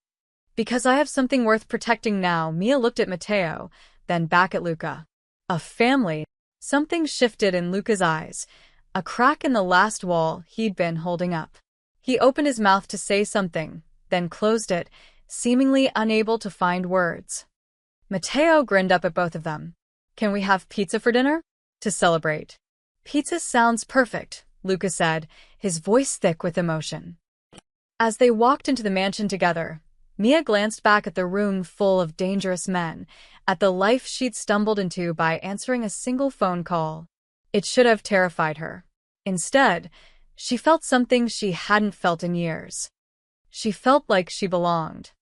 Because I have something worth protecting now. Mia looked at Matteo, then back at Luca. A family. Something shifted in Luca's eyes, a crack in the last wall he'd been holding up. He opened his mouth to say something, then closed it, seemingly unable to find words. Matteo grinned up at both of them. Can we have pizza for dinner? To celebrate. Pizza sounds perfect, Luca said, his voice thick with emotion. As they walked into the mansion together, Mia glanced back at the room full of dangerous men, at the life she'd stumbled into by answering a single phone call. It should have terrified her. Instead, she felt something she hadn't felt in years. She felt like she belonged.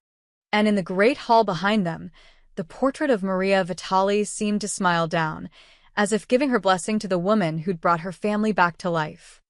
And in the great hall behind them, the portrait of Maria Vitali seemed to smile down, as if giving her blessing to the woman who'd brought her family back to life.